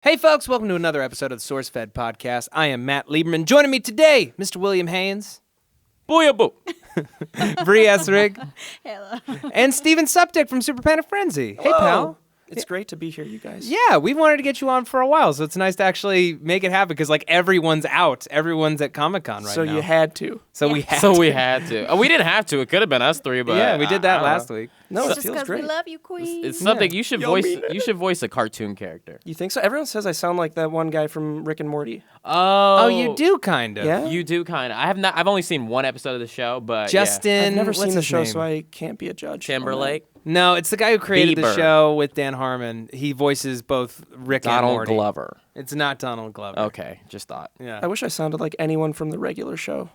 Hey folks, welcome to another episode of the SourceFed podcast. I am Matt Lieberman. Joining me today, Mr. William Haynes. Booyah-boo. Bree Essrig. Hello. And Steven Suptic from Super Panic Frenzy. Hello. Hey, pal. It's great to be here, you guys. Yeah, we've wanted to get you on for a while, so it's nice to actually make it happen because, like, everyone's out. Everyone's at Comic-Con right So now. you had to. We had So to. we had to. Oh, we didn't have to. It could have been us three, but Yeah, we did that I don't last know. week. No, it Just feels because we great. love you, Queen. It's something you should Yo, voice. mean it. You should voice a cartoon character. You think so? Everyone says I sound like that one guy from Rick and Morty. Oh, Oh, you do, kind of. Yeah? You do kind of. I have not. I've only seen one episode of the show, but Justin. I've never what's seen the his show, name? so I can't be a judge. on Timberlake, No, it's the guy who created the Bieber. show with Dan Harmon. He voices both Rick and Donald Morty. Glover. It's not Donald Glover. Okay, just thought. Yeah. that. I wish I sounded like anyone from the regular show.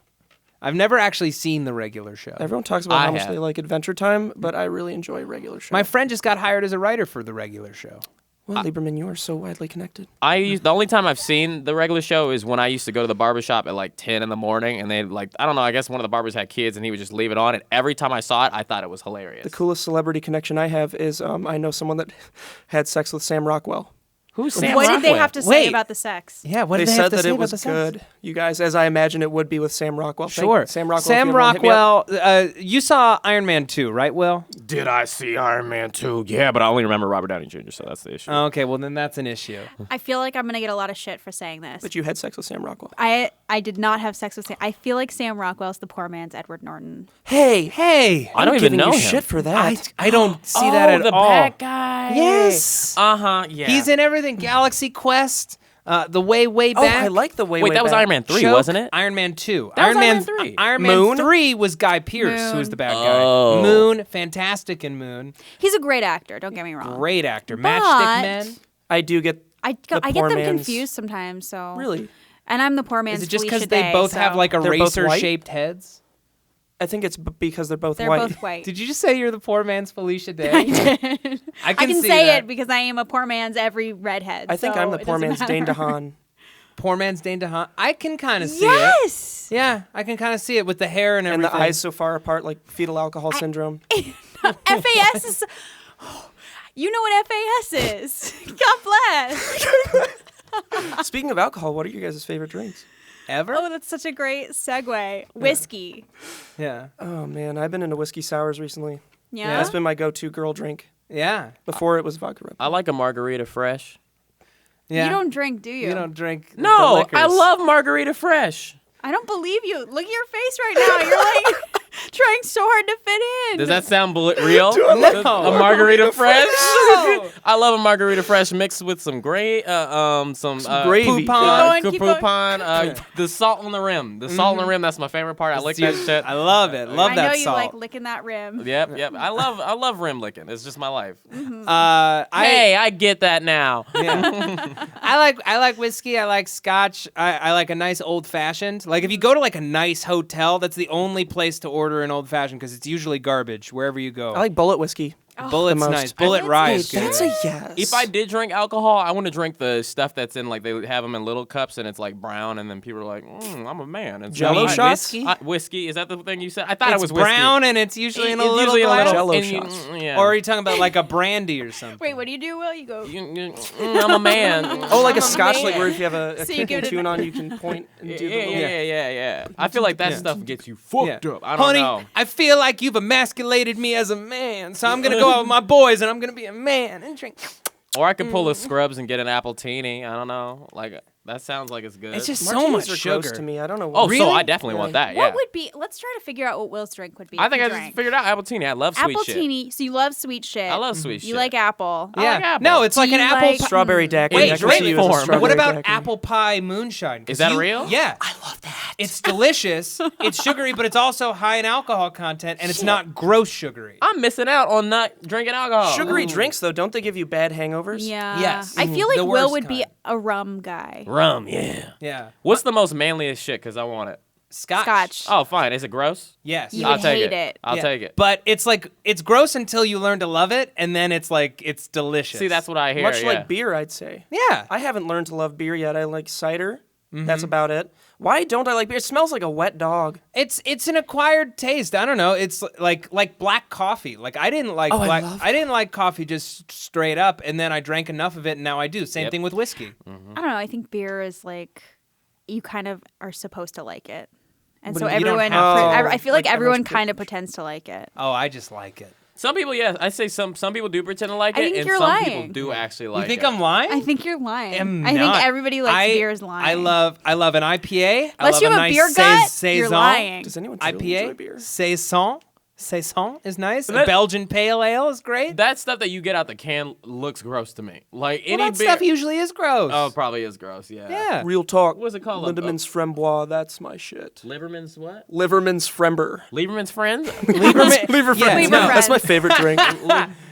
I've never actually seen the regular show. Everyone talks about I how much have. they like Adventure Time, but I really enjoy regular show. My friend just got hired as a writer for the regular show. Well, Lieberman, you are so widely connected. The only time I've seen the regular show is when I used to go to the barbershop at like 10 in the morning, and they I don't know, I guess one of the barbers had kids, and he would just leave it on, and every time I saw it, I thought it was hilarious. The coolest celebrity connection I have is I know someone that had sex with Sam Rockwell. Who's Sam What did they Rockwell? have to say Wait. about the sex? Yeah, what They did they said have to that say it about was the sex? good. You guys, as I imagine it would be with Sam Rockwell. Sure. Sam Rockwell. if Sam you ever wanna hit me up. Rockwell, you saw Iron Man 2, right, Will? Did I see Iron Man 2? Yeah, but I only remember Robert Downey Jr., so that's the issue. Okay, well, then that's an issue. I feel like I'm going to get a lot of shit for saying this. But you had sex with Sam Rockwell. I did not have sex with Sam. I feel like Sam Rockwell's the poor man's Edward Norton. Hey, Hey, I don't I'm even giving know you him. shit for that. I don't see that at the all. bad guy. Yes. Uh-huh, yeah. He's in everything. Galaxy Quest, the way Oh, back. I like the way. Wait, that was back. Iron Man 3, Choke, wasn't it? Iron Man 2. That was Iron Man 3. Iron Man Moon? 3 was Guy Pearce, who was the bad guy. Oh. Moon, fantastic in Moon. He's a great actor, don't get me wrong. Great actor. But- Matchstick Men. I do get. I the get poor them man's- confused sometimes, so. Really, And I'm the poor man's Is it just because because they both have like They're both white? eraser-shaped heads? I think it's because they're both They're white. both white. Did you just say you're the poor man's Felicia Day? I did. I I can can see say that. it because I am a poor man's every redhead. I think so I'm the it poor doesn't man's matter. Dane DeHaan. Poor man's Dane DeHaan. I can kind of see it. Yes! Yeah, I can kind of see it with the hair and And everything. the eyes so far apart, like fetal alcohol syndrome. FAS is. You know what FAS is. God bless. Speaking of alcohol, what are your guys' favorite drinks? Ever? Oh, that's such a great segue. Whiskey. Yeah. Oh man, I've been into whiskey sours recently. Yeah. That's been my go-to girl drink. Yeah. Before it was vodka Red Bull. I like a margarita fresh. Yeah. You don't drink, do you? You don't drink. the No, liquors. I love margarita fresh. I don't believe you. Look at your face right now. You're like trying so hard to fit in. Does that sound real? No. A margarita fresh? No. I love a margarita fresh mixed with some gravy. Some gravy. Poupon. Keep going. Poupon, the salt on the rim. The salt on the rim, that's my favorite part. I lick that shit. I love it. Love I that know you salt. like licking that rim. Yep. I love rim licking. It's just my life. I get that now. I like whiskey. I like scotch. I like a nice old fashioned. Like if you go to like a nice hotel, that's the only place to order an old fashioned because it's usually garbage wherever you go. I like bullet whiskey. Bullet's the most. nice. Bullet Hey, rye Hey, is good. that's a yes. If I did drink alcohol, I want to drink the stuff that's in, like, they have them in little cups and it's like brown, and then people are like, I'm a man. It's Jell-O not- shots? Whiskey? Whiskey, is that the thing you said? I thought It's it was whiskey. brown and it's usually in a It's little usually in a glass. Jell-O and you- shots. yeah. Or are you talking about like a brandy or something? Wait, what do you do, Will? You go. I'm a man. Oh, like I'm a a scotch, like man. where if you have a So you give kicking it a- tune on, you can point and do the little. Yeah. I feel like that stuff gets you fucked up. I don't Honey, know. I feel like you've emasculated me as a man, so I'm gonna go out with my boys and I'm gonna be a man and drink. Or I could pull a Scrubs and get an appletini. I don't know. Like, that sounds like it's good. It's just so Martinis much are gross sugar to me. I don't know. Oh, What. so I definitely want that, yeah. What would be? Let's try to figure out what Will's drink would be. I if think he I drank. just figured out appletini. I love sweet shit. Appletini. So you love sweet shit. I love sweet shit. You like apple. I like apple. No, it's like Do an you apple. like- Strawberry daiquiri. Wait, I can drink see you as a form. strawberry What about daiquiri. apple pie moonshine? 'Cause Is that you- real? Yeah. I love that. It's delicious. It's sugary, but it's also high in alcohol content, and it's not gross sugary. I'm missing out on not drinking alcohol. Sugary drinks, though, don't they give you bad hangovers? Yeah. Yes. I feel like The Will worst would be kind. a rum guy. Rum, yeah. Yeah. What's the most manliest shit? Because I want it. Scotch. Oh, fine. Is it gross? Yes. You I'll would take hate it. it. I'll Yeah. take it. But it's like it's gross until you learn to love it, and then it's like it's delicious. See, that's what I hear. Much yeah. like beer, I'd say. Yeah. I haven't learned to love beer yet. I like cider. That's about it. Why don't I like beer? It smells like a wet dog. It's an acquired taste. I don't know. It's like black coffee. Like I didn't like I didn't like coffee just straight up, and then I drank enough of it, and now I do. Same thing with whiskey. I don't know. I think beer is like you kind of are supposed to like it, and But so you don't everyone. have to. I feel like Like everyone everyone's kind of pretends to like it. Oh, I just like it. Some people, I say some people do pretend to like I it, think and you're some people lying. do actually like You think it. I'm lying? I think you're lying. am I not. think everybody likes beer is lying. I love an IPA. I Unless love you have a nice beer gut, saison. you're lying. Does anyone truly enjoy IPA, beer? saison is nice. That- Belgian pale ale is great. That stuff that you get out the can looks gross to me. Like Well, any that beer. stuff usually is gross. Oh, probably is gross. Yeah. yeah. Real talk. What's it called? Lindeman's Frembois. That's my shit. Liverman's what? Liverman's Frember. Lieberman's friends? Lieberman. Lieber no, friend. That's my favorite drink.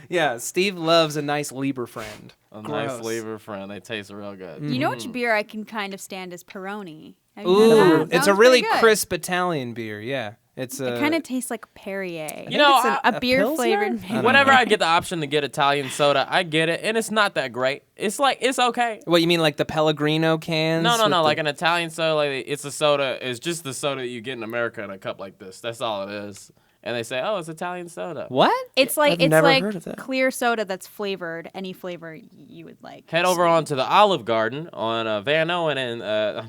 yeah, Steve loves a nice Lieber friend. A Gross. nice Lieber friend. They taste real good. You know Mm. which beer I can kind of stand is Peroni. Have you had Ooh, that? That it's a one's really pretty good. crisp Italian beer. Yeah, it's It kind of tastes like Perrier. You know, it's a beer Pilsner? flavored. I don't Whenever know. I get the option to get Italian soda, I get it, and it's not that great. It's like it's okay. What you mean, like the Pellegrino cans? No, with like the- an Italian soda. Like it's a soda. It's just the soda that you get in America in a cup like this. That's all it is. And they say, "Oh, it's Italian soda." What? It's like I've never heard of that. clear soda that's flavored any flavor you would like. Head over onto the Olive Garden on Van Owen and I've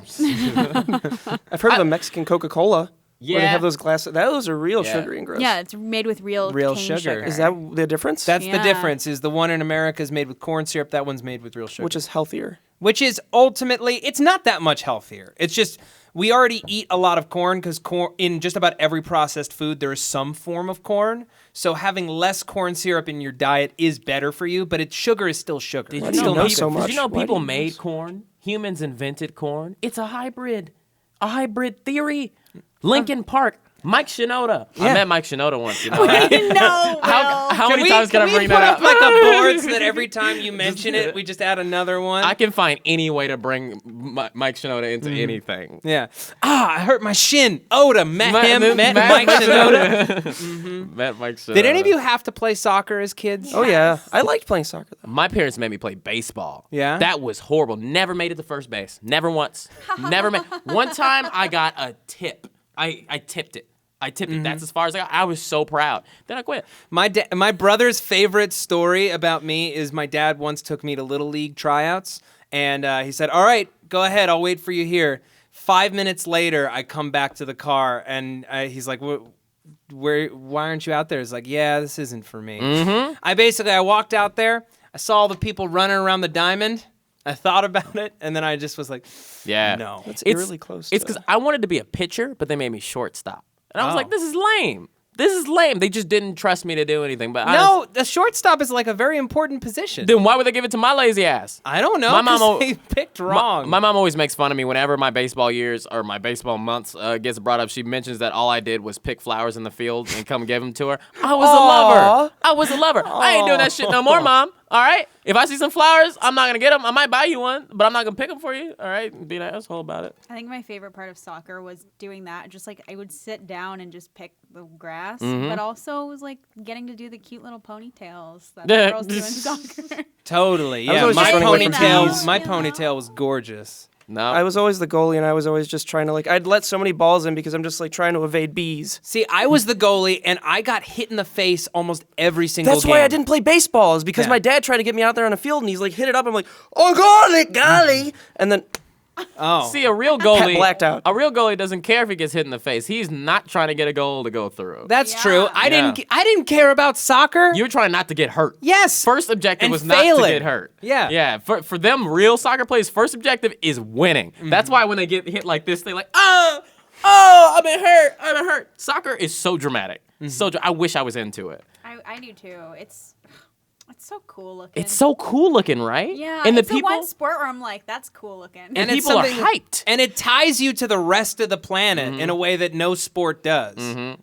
heard of the Mexican Coca-Cola. Where they Yeah. have those glasses. Those are real Yeah. sugary and gross. Yeah, it's made with real cane sugar. Is that the difference? That's the Yeah. difference. Is the one in America is made with corn syrup. That one's made with real sugar. Which is healthier. Which is ultimately, it's not that much healthier. It's just we already eat a lot of corn because in just about every processed food there is some form of corn. So having less corn syrup in your diet is better for you, but sugar is still sugar. Did Why you do you know know people, so much? Did you know Why do people you know made so- corn? Humans invented corn. It's a hybrid theory. Lincoln Park. Mike Shinoda. I Yeah. met Mike Shinoda once. You know that? No, How many we, times can I bring put that up up? like a board so that every time you mention it, we just add another one? I can find any way to bring Mike Shinoda into anything. Yeah. I hurt my shin. Oda met Met Mike Shinoda. Met Mike Shinoda. Did any of you have to play soccer as kids? Oh, yeah. I liked playing soccer, though. My parents made me play baseball. Yeah? That was horrible. Never made it to first base. Never once. Never made. One time I got a tip. I tipped it. That's as far as I got. I was so proud. Then I quit. My brother's favorite story about me is my dad once took me to Little League tryouts, and he said, "All right, go ahead. I'll wait for you here." 5 minutes later, I come back to the car, and he's like, why aren't you out there? It's like, yeah, this isn't for me. I walked out there. I saw all the people running around the diamond. I thought about it, and then I just was like, Yeah. no. That's It's eerily close. It's to because I wanted to be a pitcher, but they made me shortstop. And I was Oh. like, this is lame. This is lame. They just didn't trust me to do anything. But No, the shortstop is like a very important position. then why would they give it to my lazy ass? I don't know. My mom 'Cause they picked wrong. My mom always makes fun of me whenever my baseball years or my baseball months gets brought up. She mentions that all I did was pick flowers in the field and come give them to her. I was a lover. I was a lover. I ain't doing that shit no more, Mom. All right? If I see some flowers, I'm not going to get them. I might buy you one, but I'm not going to pick them for you. All right? Be an asshole about it. I think my favorite part of soccer was doing that. Just like I would sit down and just pick the grass, but also it was like getting to do the cute little ponytails that the girls do in soccer. Totally, I was yeah. always My just running away from ponytail, bees. my ponytail was gorgeous. No. I was always the goalie, and I was always just trying to, I'd let so many balls in because I'm just, trying to evade bees. See, I was the goalie, and I got hit in the face almost every single That's game. why I didn't play baseball, is because Yeah. my dad tried to get me out there on a field, and he's hit it up. I'm like, oh, golly. And then Oh, See, a real goalie, blacked out. a real goalie doesn't care if he gets hit in the face. He's not trying to get a goal to go through. that's Yeah. true. I didn't care about soccer. You were trying not to get hurt. Yes. First objective And was not to failing. get hurt. Yeah. Yeah. For them, real soccer players, first objective is winning. That's why when they get hit like this, they're like, oh, I've been hurt. Soccer is so dramatic. I wish I was into it. I do too. It's so cool looking. It's so cool looking, right? Yeah, And it's the people the one sport where I'm like, that's cool looking. and And it's people are something- hyped. And it ties you to the rest of the planet in a way that no sport does.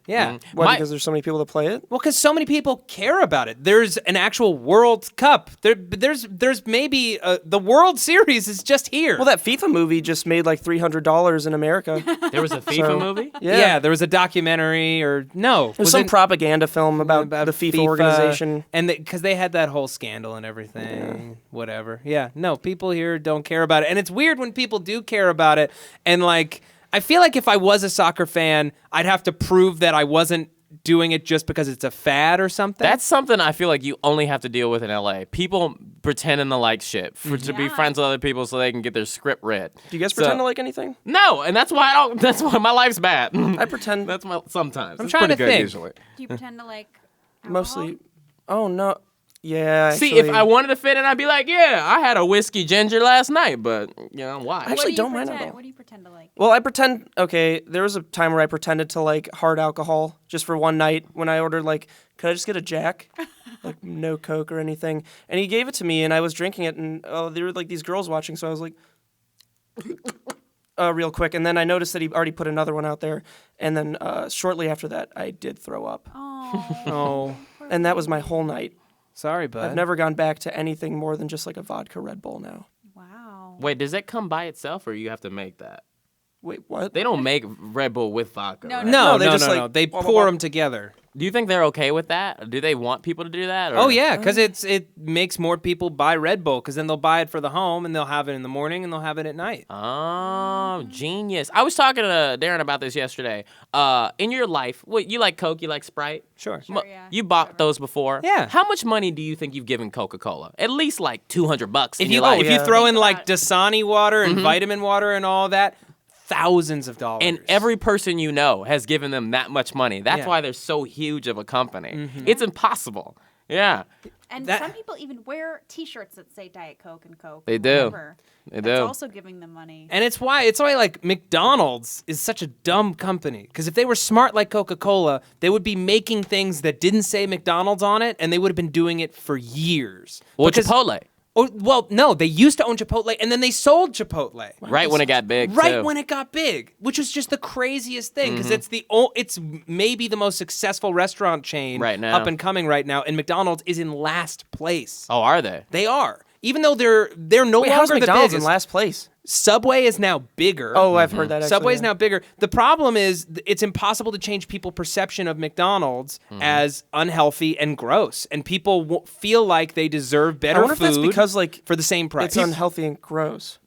Yeah. why? Because there's so many people that play it? Well, because so many people care about it. There's an actual World Cup. There's maybe the World Series is just here. Well, that FIFA movie just made $300 in America. There was a FIFA So- movie. yeah. There was a documentary or no. There's some propaganda film about the FIFA organization. And because they had had that whole scandal and everything. Whatever. Yeah. No, people here don't care about it. And it's weird when people do care about it. And like, I feel like if I was a soccer fan, I'd have to prove that I wasn't doing it just because it's a fad or something. That's something I feel like you only have to deal with in LA. People pretending to like shit to be friends with other people so they can get their script read. Do you guys pretend to like anything? No, and that's why I don't. That's why my life's bad. I pretend. That's my sometimes. I'm It's trying pretty to good think. usually. Do you pretend to like alcohol? Mostly. Oh no. Yeah. See, if actually, I wanted to fit in, I'd be like, yeah, I had a whiskey ginger last night, but why? Actually, What do you don't mind pretend- at all. What do you pretend to like? Well, I pretend. Okay, there was a time where I pretended to like hard alcohol just for one night when I ordered like, could I just get a Jack, like no Coke or anything? And he gave it to me, and I was drinking it, and there were like these girls watching, so I was like, real quick, and then I noticed that he already put another one out there, and then shortly after that, I did throw up, Oh. Oh, and that was my whole night. sorry, bud. I've never gone back to anything more than just like a vodka Red Bull now. Wow. Wait, does that come by itself, or you have to make that? Wait, what? They don't make Red Bull with vodka. No, right? No, they no, just, no, like, no. They blah, blah, pour blah. them together. Do you think they're okay with that? Do they want people to do that? Or? Oh yeah, because it makes more people buy Red Bull because then they'll buy it for the home and they'll have it in the morning and they'll have it at night. Oh, genius. I was talking to Darren about this yesterday. In your life, you like Coke, you like Sprite? Sure. Yeah, You bought whatever. those before? Yeah. How much money do you think you've given Coca-Cola? At least like $200 in If your you life. if you yeah. throw in Think like about it. Dasani water and vitamin water and all that, thousands of dollars. And every person you know has given them that much money. That's Yeah. why they're so huge of a company. It's impossible. Yeah. And That- some people even wear T-shirts that say Diet Coke and Coke. They or do. whatever. They That's do. also giving them money. And it's why like McDonald's is such a dumb company. Because if they were smart like Coca-Cola, they would be making things that didn't say McDonald's on it, and they would have been doing it for years. Well, Because- Chipotle. Well, no, they used to own Chipotle, and then they sold Chipotle. Right when it got big, Right too. when it got big, which was just the craziest thing because Mm-hmm. it's maybe the most successful restaurant chain Right now. up and coming right now, and McDonald's is in last place. Oh, are they? They are, even though they're no Wait, how's longer the McDonald's in biggest. last place? Subway is now bigger. Oh, I've heard that. Actually, Subway's yeah. now bigger. The problem is it's impossible to change people's perception of McDonald's as unhealthy and gross, and people feel like they deserve better I wonder if food that's because like for the same price. it's unhealthy and gross.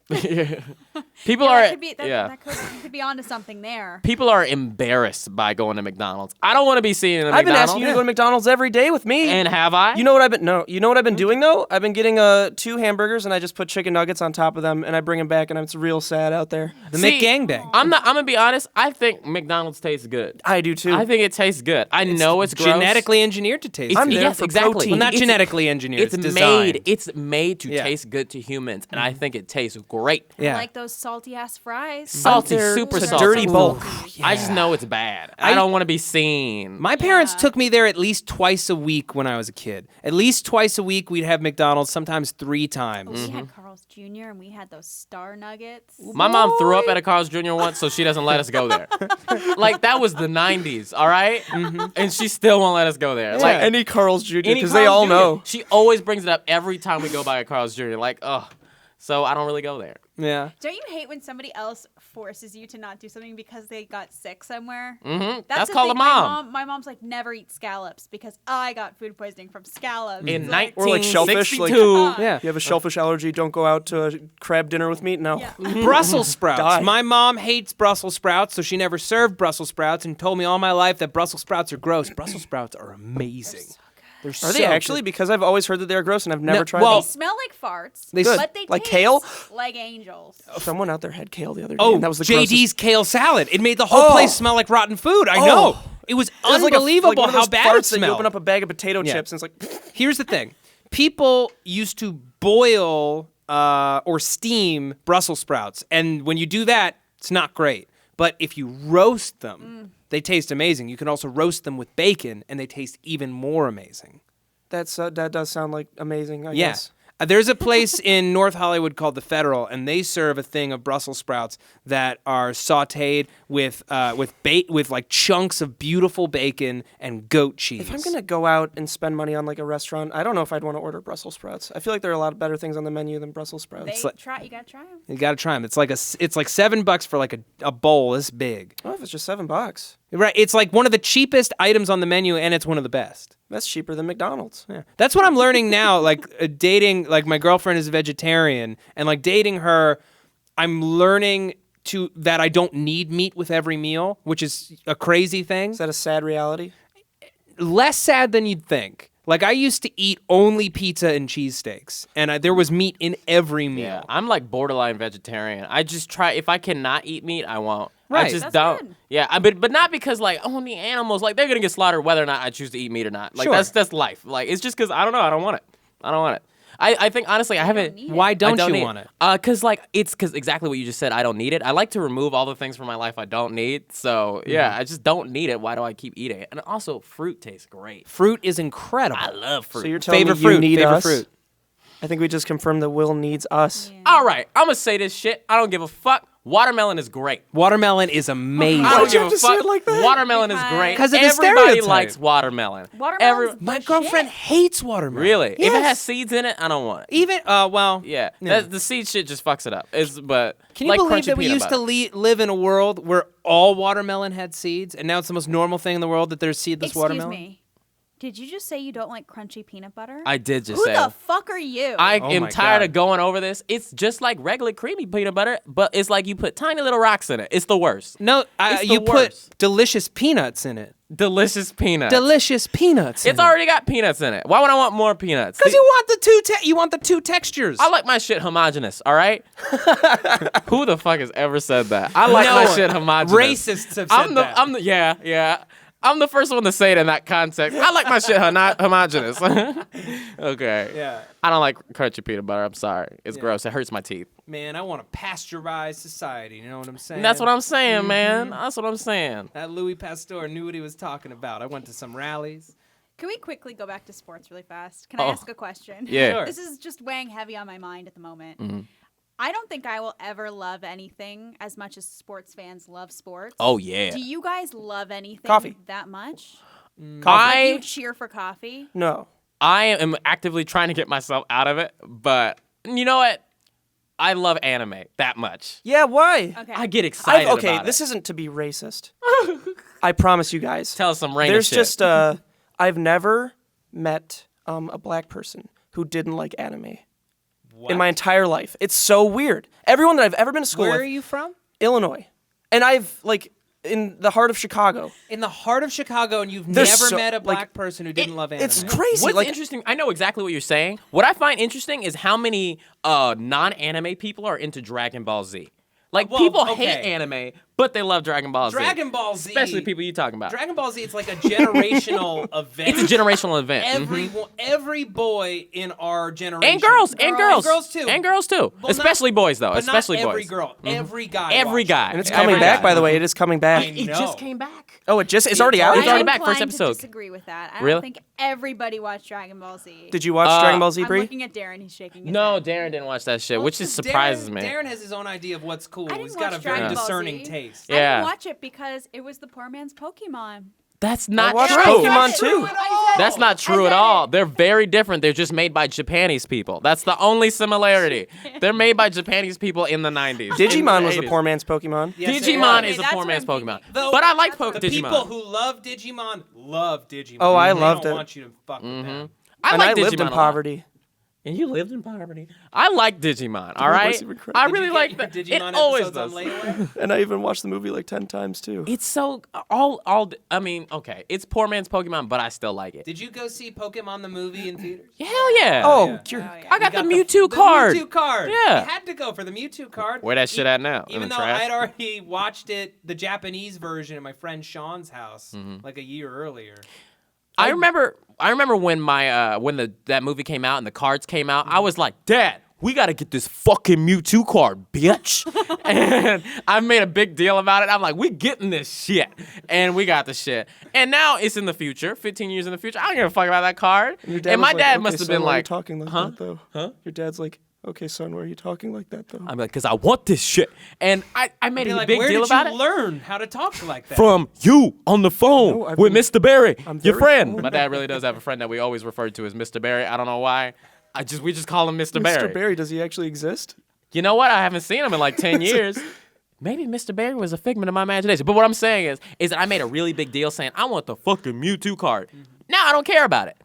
People Yeah, are that could be, that, yeah. that could be onto something there. People are embarrassed by going to McDonald's. I don't want to be seen in a I've been McDonald's. asking you to go to McDonald's every day with me. And have I? You know what I've been You know what I've been doing though? I've been getting 2 hamburgers and I just put chicken nuggets on top of them and I bring them back and it's real sad out there. the See, McGangbang. I'm gonna be honest. I think McDonald's tastes good. I do too. I think it tastes good. I know it's gross. genetically enginered to taste. It's, I'm there yes, for exactly. protein. well, not It's- genetically engineered. It's designed. made. It's made to Yeah. taste good to humans, and I think it tastes great. Yeah. Like those salty ass fries. Salty, They're super a salty. dirty bulk. I just know it's bad. I don't want to be seen. My parents Yeah. took me there at least twice a week when I was a kid. At least twice a week, we'd have McDonald's, sometimes 3 times. We had Carl's Jr. and we had those Star Nuggets. My mom threw up at a Carl's Jr. once, so she doesn't let us go there. Like that was the '90s, all right? And she still won't let us go there. Like any Carl's Jr. any because they Carl's all Jr. know. She always brings it up every time we go by a Carl's Jr. Like, ugh. So I don't really go there. Yeah. Don't you hate when somebody else forces you to not do something because they got sick somewhere? Mm-hmm. That's the called a thing, mom. My mom's like, never eat scallops because I got food poisoning from scallops. In It's like, Or like shellfish, like- 1962. Yeah. You have a shellfish allergy, don't go out to a crab dinner with me? No. Yeah. Brussels sprouts. Die. My mom hates Brussels sprouts, so she never served Brussels sprouts and told me all my life that Brussels sprouts are gross. Brussels sprouts are amazing. They're Are they so actually? good. Because I've always heard that they're gross and I've never No, tried well- They them. smell like farts, They Good. but they Like taste kale? like angels. Someone out there had kale the other day. Oh, and that was the JD's grossest. kale salad. It made the whole Oh. place smell like rotten food. I Oh. know. It was It was like a- unbelievable like one of how those bad farts it that you smelled. open up a bag of potato Yeah. chips and it's like, Here's the thing. People used to boil or steam Brussels sprouts. And when you do that, it's not great. But if you roast them, they taste amazing. You can also roast them with bacon, and they taste even more amazing. that does sound like amazing, I Yeah. guess. There's a place in North Hollywood called the Federal, and they serve a thing of Brussels sprouts that are sautéed with like chunks of beautiful bacon and goat cheese. If I'm going to go out and spend money on like a restaurant, I don't know if I'd want to order Brussels sprouts. I feel like there are a lot of better things on the menu than Brussels sprouts. They like- you gotta try them. You got to try them. It's like $7 for like a bowl this big. Oh, if it's just $7. Right. It's like one of the cheapest items on the menu, and it's one of the best. That's cheaper than McDonald's. Yeah. That's what I'm learning now. Like dating, like my girlfriend is a vegetarian, and like dating her, I'm learning that I don't need meat with every meal, which is a crazy thing. Is that a sad reality? Less sad than you'd think. Like I used to eat only pizza and cheesesteaks, and there was meat in every meal. Yeah, I'm like borderline vegetarian. I just try, if I cannot eat meat, I won't. Right. I just That's don't. good. Yeah, but not because like, oh, the animals, like they're gonna get slaughtered whether or not I choose to eat meat or not. Like Sure. that's life. Like it's just because I don't know, I don't want it. I don't want it. I think honestly I haven't. need it. Why don't I you need want it? Cause like it's because exactly what you just said. I don't need it. I like to remove all the things from my life I don't need. So yeah, I just don't need it. Why do I keep eating it? And also, fruit tastes great. Fruit is incredible. I love fruit. So you're telling Favorite me fruit. you need Favorite us? fruit. I think we just confirmed that Will needs us. Yeah. All right, I'm gonna say this shit. I don't give a fuck. Watermelon is great. Watermelon is amazing. I Why'd don't you give have a to say fuck. it like that? Watermelon is great. 'Cause of the Everybody stereotype. likes watermelon. Watermelon's My the girlfriend shit. hates watermelon. Really? If it Yes. has seeds in it, I don't want it. Even well, Yeah, Yeah. The seed shit just fucks it up. But Can you like believe crunchy that we peanut used to butter. live in a world where all watermelon had seeds, and now it's the most normal thing in the world that there's seedless Excuse watermelon? me. Did you just say you don't like crunchy peanut butter? I did just Who say. the fuck are you? I Oh am my tired God. of going over this. It's just like regular creamy peanut butter, but it's like you put tiny little rocks in it. It's the worst. No, It's the you put worst. delicious peanuts in it. Delicious peanuts. Delicious peanuts. It's already got peanuts in it. Why would I want more peanuts? because you want the two textures. I like my shit homogenous, all right? Who the fuck has ever said that? I like my shit homogenous. Racists have said that. Yeah. I'm the first one to say it in that context. I like my shit homogenous. Okay. Yeah. I don't like crunchy peanut butter. I'm sorry. It's gross. It hurts my teeth. Man, I want a pasteurized society. You know what I'm saying? And that's what I'm saying, man. That's what I'm saying. That Louis Pasteur knew what he was talking about. I went to some rallies. Can we quickly go back to sports really fast? Can I Oh. ask a question? Yeah. Sure. This is just weighing heavy on my mind at the moment. Mm-hmm. I don't think I will ever love anything as much as sports fans love sports. Oh, yeah. Do you guys love anything Coffee. that much? I You cheer for coffee? No. I am actively trying to get myself out of it, but you know what? I love anime that much. Yeah, why? Okay. I get excited Okay, about this it. isn't to be racist. I promise you guys. Tell us some random There's shit. just I've never met a black person who didn't like anime in my entire life. It's so weird. Everyone that I've ever been to school Where with, are you from? Illinois, and I've like in the heart of Chicago. In the heart of Chicago, and you've There's never so- met a black like, person who didn't love anime. It's crazy. What's like interesting, I know exactly what you're saying. What I find interesting is how many non-anime people are into Dragon Ball Z. Like, Well, people okay. hate anime, but they love Dragon Ball Z. Dragon Ball Z. Especially people you talking about. Dragon Ball Z, it's like a generational event. It's a generational event. Mhm. Every boy in our generation. And girls, and girls. girls too. And girls too. Well, Especially boys, though. But Especially not every boys. girl. Every guy. Every watched guy. it. and it's Every coming back. guy. By the way, it is coming back. I It know. just came back. Oh, it's already out. It's I'm already back. First inclined to episode. disagree with that. I Really? don't think everybody watched Dragon Ball Z. Did you watch Dragon Ball Z, I'm Bree? looking at Darren. He's shaking his No, head. Darren didn't watch that shit, Well, which it's just 'cause surprises Darren, me. Darren has his own idea of what's cool. I didn't He's got a watch very Dragon Ball discerning Z. taste. I Yeah. didn't watch it because it was the poor man's Pokemon. That's not watched true. Pokemon too. That's not true at all. They're very different. They're just made by Japanese people. That's the only similarity. They're made by Japanese people in the 90s. Digimon in was the 80s. poor man's Pokemon. Yes, they Digimon are. is a that's poor what man's I'm Pokemon. thinking. Though But I like that's what- The Digimon. people who love Digimon love Digimon. Oh, I They loved don't it. want you to fuck with them. I And like I Digimon lived in a lot. poverty. And you lived in poverty. I like Digimon, all I right? wasn't even crying. I Did really you like get that. your It Digimon always episodes on does. layaway? And I even watched the movie like 10 times too. It's so I mean, okay, it's poor man's Pokemon, but I still like it. Did you go see Pokemon the movie in theaters? Hell yeah. Oh, yeah. you're, Oh, yeah. I got the You Mewtwo card. The Mewtwo card. Yeah. You had to go for the Mewtwo card. Where that shit at now? In Even the though I trash? had already watched it, the Japanese version at my friend Sean's house, Mm-hmm. like a year earlier. I remember when my that movie came out and the cards came out, I was like, Dad, we gotta get this fucking Mewtwo card, bitch. And I made a big deal about it. I'm like, we getting this shit. And we got the shit. And now it's in the future, 15 years in the future. I don't give a fuck about that card. Your And my was like, dad "Okay, must have son, been why are you like, talking like huh? that though? Huh? Your dad's like, okay, son, why are you talking like that though? I'm like, because I want this shit. And I made Be a like, big where deal did about you it. learn how to talk like that? From you on the phone No, I've with been- Mr. Barry, I'm your very friend. old. My dad really does have a friend that we always refer to as Mr. Barry. I don't know why. We just call him Mr. Barry. Mr. Barry, does he actually exist? You know what? I haven't seen him in like 10 years. maybe Mr. Berry was a figment of my imagination. But what I'm saying is that I made a really big deal saying, I want the fucking Mewtwo card. Now I don't care about it.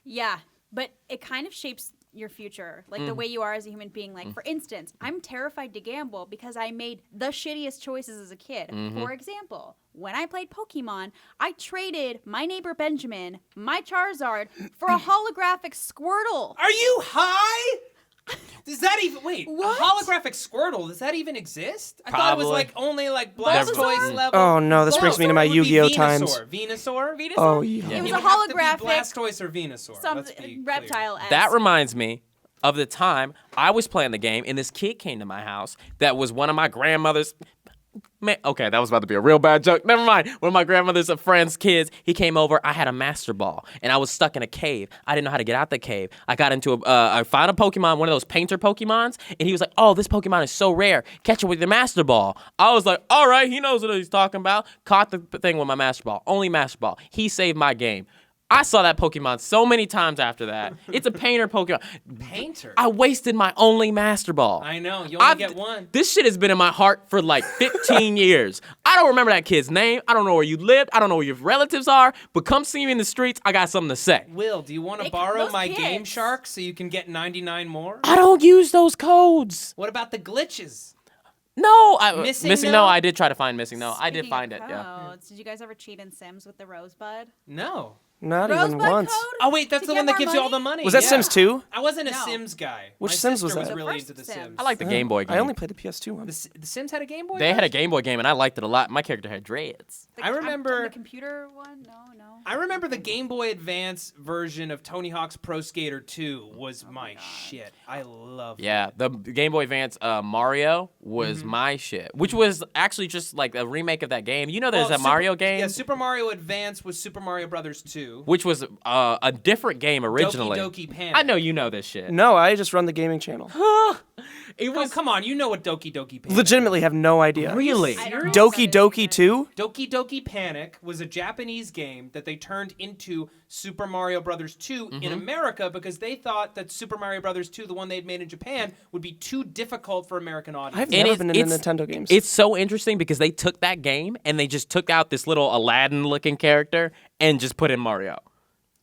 Yeah, but it kind of shapes your future, like the way you are as a human being. Like, for instance, I'm terrified to gamble because I made the shittiest choices as a kid. For example, when I played Pokemon, I traded my neighbor Benjamin, my Charizard, for a holographic Squirtle. Are you high? Does that even What? a holographic Squirtle? Does that even exist? I thought it was Probably. like only like Never. Blastoise level. Oh no, this brings me to my It would be Yu-Gi-Oh times. Venusaur. Venusaur? Oh yeah. It was He a would have to be holographic Blastoise or Venusaur. some Let's be clear. reptile. That reminds me of the time I was playing the game and this kid came to my house that was one of my grandmother's. Man, okay, that was about to be a real bad joke. Never mind. One of my grandmother's friend's kids, he came over. I had a Master Ball, and I was stuck in a cave. I didn't know how to get out the cave. I got into I found a Pokemon, one of those painter Pokemons, and he was like, oh, this Pokemon is so rare. Catch it with your Master Ball. I was like, all right, he knows what he's talking about. Caught the thing with my Master Ball. Only Master Ball. He saved my game. I saw that Pokemon so many times after that. It's a painter Pokemon. Painter. I wasted my only Master Ball. I know. You only get one. This shit has been in my heart for like 15 years. I don't remember that kid's name. I don't know where you lived. I don't know where your relatives are. But come see me in the streets. I got something to say. Will, do you want to They- borrow those my kids. Game Shark so you can get 99 more? I don't use those codes. What about the glitches? No, Missing no. No? I did try to find missing no. I did Speaking find of it. Yeah. codes, did you guys ever cheat in Sims with the Rosebud? No. Not even Rosebud once. code? Oh wait, that's To the get one that more gives you all the money? money. Was that yeah. Sims 2? I wasn't a No. Sims guy. Which My Sims was sister that? was The really first into the Sims. Sims. I like the Game Boy game. I only played the PS2 one. The Sims had a Game Boy. They had a version? Game Boy game, and I liked it a lot. My character had dreads. The- I remember- the computer one. No. I remember the Game Boy Advance version of Tony Hawk's Pro Skater 2 was my shit. I love Yeah, the Game Boy Advance Mario was my shit, which was actually just like a remake of that game. You know, there's a Mario game, Yeah, Super Mario Advance was Super Mario Brothers 2. which was a different game originally. Doki Panic. I know you know this shit. No, I just run the gaming channel. It Oh, was come on, you know what Doki Panic Legitimately have no idea. really. I don't know Doki what that is Doki either. 2? Doki Panic was a Japanese game that they turned into Super Mario Brothers 2 in America because they thought that Super Mario Brothers 2, the one they had made in Japan, would be too difficult for American I've audiences. never it's- been into it's- Nintendo games. It's so interesting because they took that game and they just took out this little Aladdin-looking character and just put in Mario.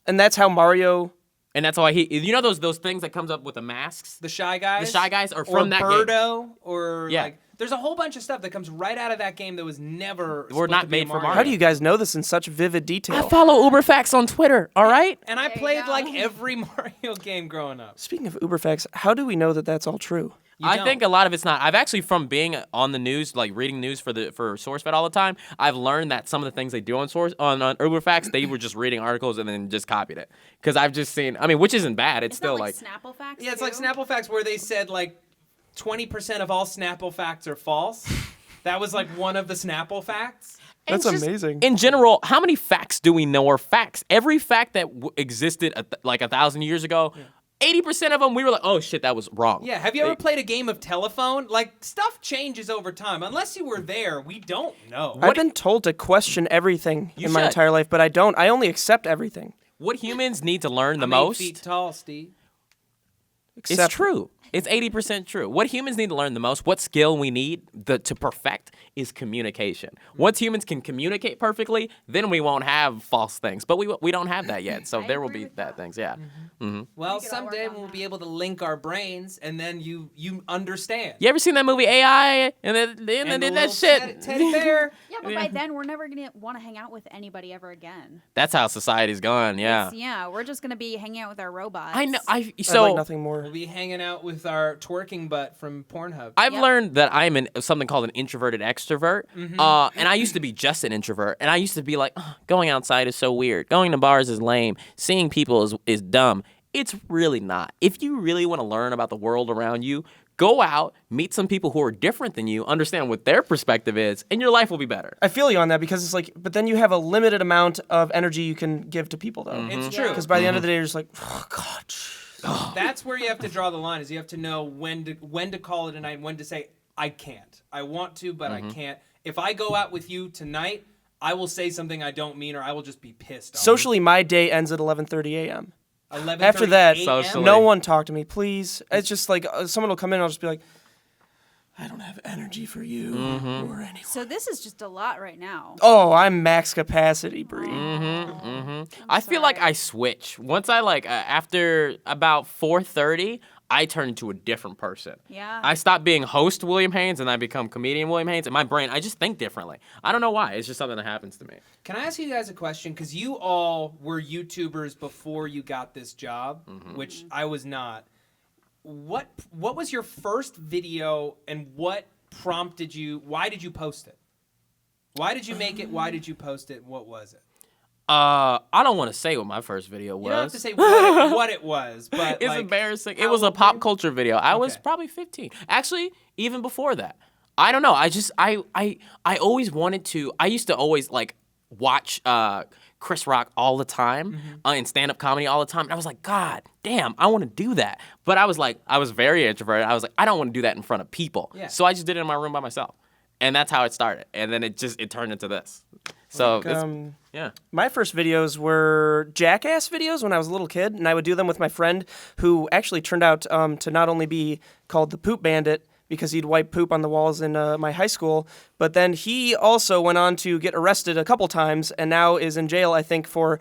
And that's how Mario... And that's why you know those things that comes up with the masks? The Shy Guys. The Shy Guys are or from that game. Birdo, or Yeah. like there's a whole bunch of stuff that comes right out of that game that was never Were supposed not to be made a for Mario. Mario. How do you guys know this in such vivid detail? I follow UberFacts on Twitter, all right? And I There you played go. like every Mario game growing up. Speaking of Uberfacts, how do we know that that's all true? You I don't. think a lot of it's not. I've actually, from being on the news, like reading news for SourceFed all the time, I've learned that some of the things they do on UberFacts, they were just reading articles and then just copied it. Because I've just seen, I mean, which isn't bad. It's Isn't still that like like Snapple facts. Yeah, it's like too? Snapple Facts where they said like 20% of all Snapple facts are false. That was like one of the Snapple facts. That's It's just- amazing. In general, how many facts do we know are facts? Every fact that existed like 1,000 years ago, 80% of them we were like, oh shit, that was wrong. Yeah, have you ever played a game of telephone? Like, stuff changes over time. Unless you were there, we don't know. I've been told to question everything You in my should. entire life, but I don't. I only accept everything. What humans need to learn the I'm most 8 feet tall, Steve. It's true. It's 80% true. What humans need to learn the most, what skill we need to perfect, is communication. Once humans can communicate perfectly, then we won't have false things. But we don't have that yet, so I there will agree be with that that. things. Yeah. Well, We could all work someday on we'll that. be able to link our brains, and then you understand. You ever seen that movie AI? And then they And the did that little shit. Teddy bear. Yeah, but by then we're never gonna want to hang out with anybody ever again. That's how society's gone. Yeah. Yeah, we're just gonna be hanging out with our robots. I know. I'd So like nothing more. We'll be hanging out with our twerking butt from Pornhub. I've Yep. learned that I'm something called an introverted extrovert. And I used to be just an introvert. And I used to be like, "Ugh, going outside is so weird. Going to bars is lame. Seeing people is dumb. It's really not. If you really want to learn about the world around you, go out, meet some people who are different than you, understand what their perspective is, and your life will be better. I feel you on that because it's like, but then you have a limited amount of energy you can give to people, though. It's true. Because by the end of the day, you're just like, oh, God. That's where you have to draw the line. Is you have to know when to call it a night, and when to say I can't. I want to, but I can't. If I go out with you tonight, I will say something I don't mean, or I will just be pissed. Socially, my day ends at 11:30 a.m. 11:30 After that, a.m.? Socially. no one talk to me, please. It's just like someone will come in, I'll just be like, I don't have energy for you or anyone. So this is just a lot right now. Oh, I'm max capacity, Bree. I feel like sorry. I switch. Once I after about 4:30, I turn into a different person. Yeah. I stop being host William Haynes and I become comedian William Haynes. In my brain, I just think differently. I don't know why. It's just something that happens to me. Can I ask you guys a question? Because you all were YouTubers before you got this job, which I was not. What was your first video, and what prompted you? Why did you post it? Why did you make it? Why did you post it? What was it? I don't want to say what my first video was. You don't have to say what it was, but It's like, embarrassing. how It was a old were pop you? culture video. I was Okay. probably 15. Actually, even before that. I don't know. I always wanted to. I used to always watch Chris Rock all the time in stand-up comedy all the time. And I was like, God damn, I want to do that. But I was very introverted. I was like, I don't want to do that in front of people. Yeah. So I just did it in my room by myself. And that's how it started. And then it turned into this. So yeah. My first videos were Jackass videos when I was a little kid, and I would do them with my friend who actually turned out to not only be called the Poop Bandit because he'd wipe poop on the walls in my high school, but then he also went on to get arrested a couple times and now is in jail, I think, for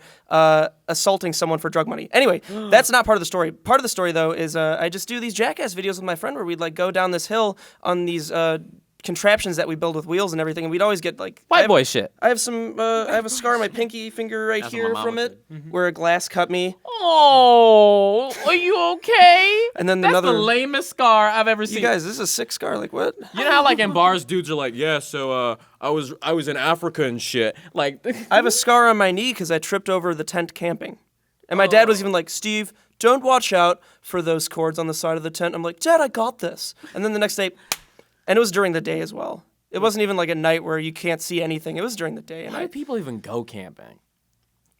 assaulting someone for drug money. Anyway, that's not part of the story. Part of the story, though, is I just do these Jackass videos with my friend where we'd go down this hill on these contraptions that we build with wheels and everything, and we'd always get White boy shit. I have I have a scar on my pinky finger right That's what here my from mama it, where a glass cut me. Oh, are you okay? And then That's another. the lamest scar I've ever You seen. guys, this is a sick scar. Like what? You know how in bars dudes are like, yeah, so I was in Africa and shit. Like I have a scar on my knee because I tripped over the tent camping, and my dad was even like, Steve, don't watch out for those cords on the side of the tent. I'm like, Dad, I got this. And then the next day, and it was during the day as well. It wasn't even like a night where you can't see anything. It was during the day, and how do people even go camping?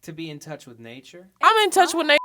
to be in touch with nature. I'm in touch with nature.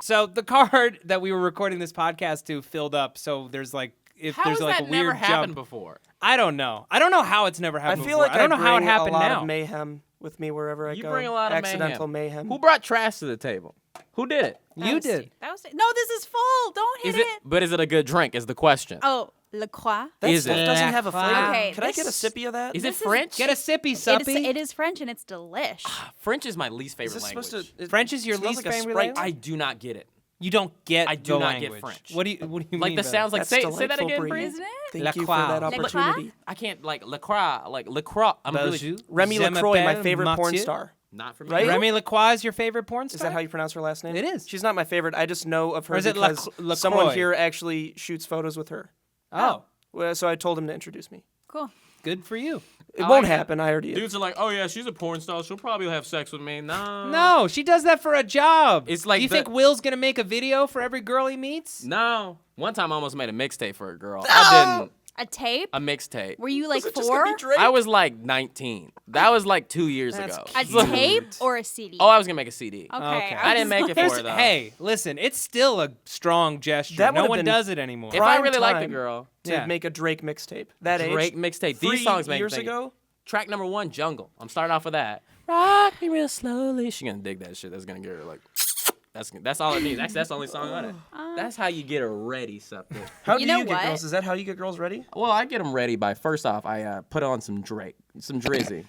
So the card that we were recording this podcast to filled up. So there's if How there's has a that weird never happened jump. before? I don't know. I don't know how it's never I happened. feel before. like I don't know how it bring happened a lot now. of mayhem with me wherever I You go. bring a lot of accidental mayhem. Who brought trash to the table? Who did it? You did. That was no. This is full. Don't hit Is it? But is it a good drink? Is the question. Oh, La Croix. That Is stuff it? doesn't have a flavor. Okay, Can I get a this- sippy of that? Is it This is- French? Get a sippy It is, suppy. it is French and it's delish. French is my least Is favorite this language. supposed to? French is your smells least like a favorite Sprite. language? I do not get it. You don't get. I do the not get language. French. What do you mean? Like the by sounds that? like That's say that delightful, again, Bree. Bree. Isn't it? Thank La you for Croix. that La Croix? opportunity. I can't LaCroix, LaCroix. I'm really Bonjour. Remy Je LaCroix, my m'appelle favorite porn Mathieu. star. not for me. Right? Remy LaCroix is your favorite porn Is star? that how you pronounce her last name? It is. She's not my favorite. I just know of her Or is it because LaCroix? someone here actually shoots photos with her. Oh, Well, so I told him to introduce me. Cool. good for you. It I won't like that. happen. I already. Dudes are like, oh yeah, she's a porn star. She'll probably have sex with me. No. No, she does that for a job. It's like Do you the- think Will's gonna make a video for every girl he meets? No. One time I almost made a mixtape for a girl. I didn't. A tape? A mixtape. Were you like Was it just gonna 4? be Drake? I was like 19. That was like 2 years That's ago. A cute. tape or a CD? Oh, I was gonna make a CD. Okay. Okay. I didn't make it for Here's- her though. Hey, listen, it's still a strong gesture. That No would've one been does it anymore. If I prime really like the time. girl, to Yeah. make a Drake mixtape. That Drake age. mixtape. 3 These songs make me years think. ago. Track number 1, Jungle. I'm starting off with that. Rock me real slowly. She gonna dig that shit. That's gonna get her like. That's all it needs. Actually, that's the only song on it. That's how you get her ready, something. How You do know you get what? girls? Is that how you get girls ready? Well, I get them ready by first off, I put on some Drake, some Drizzy.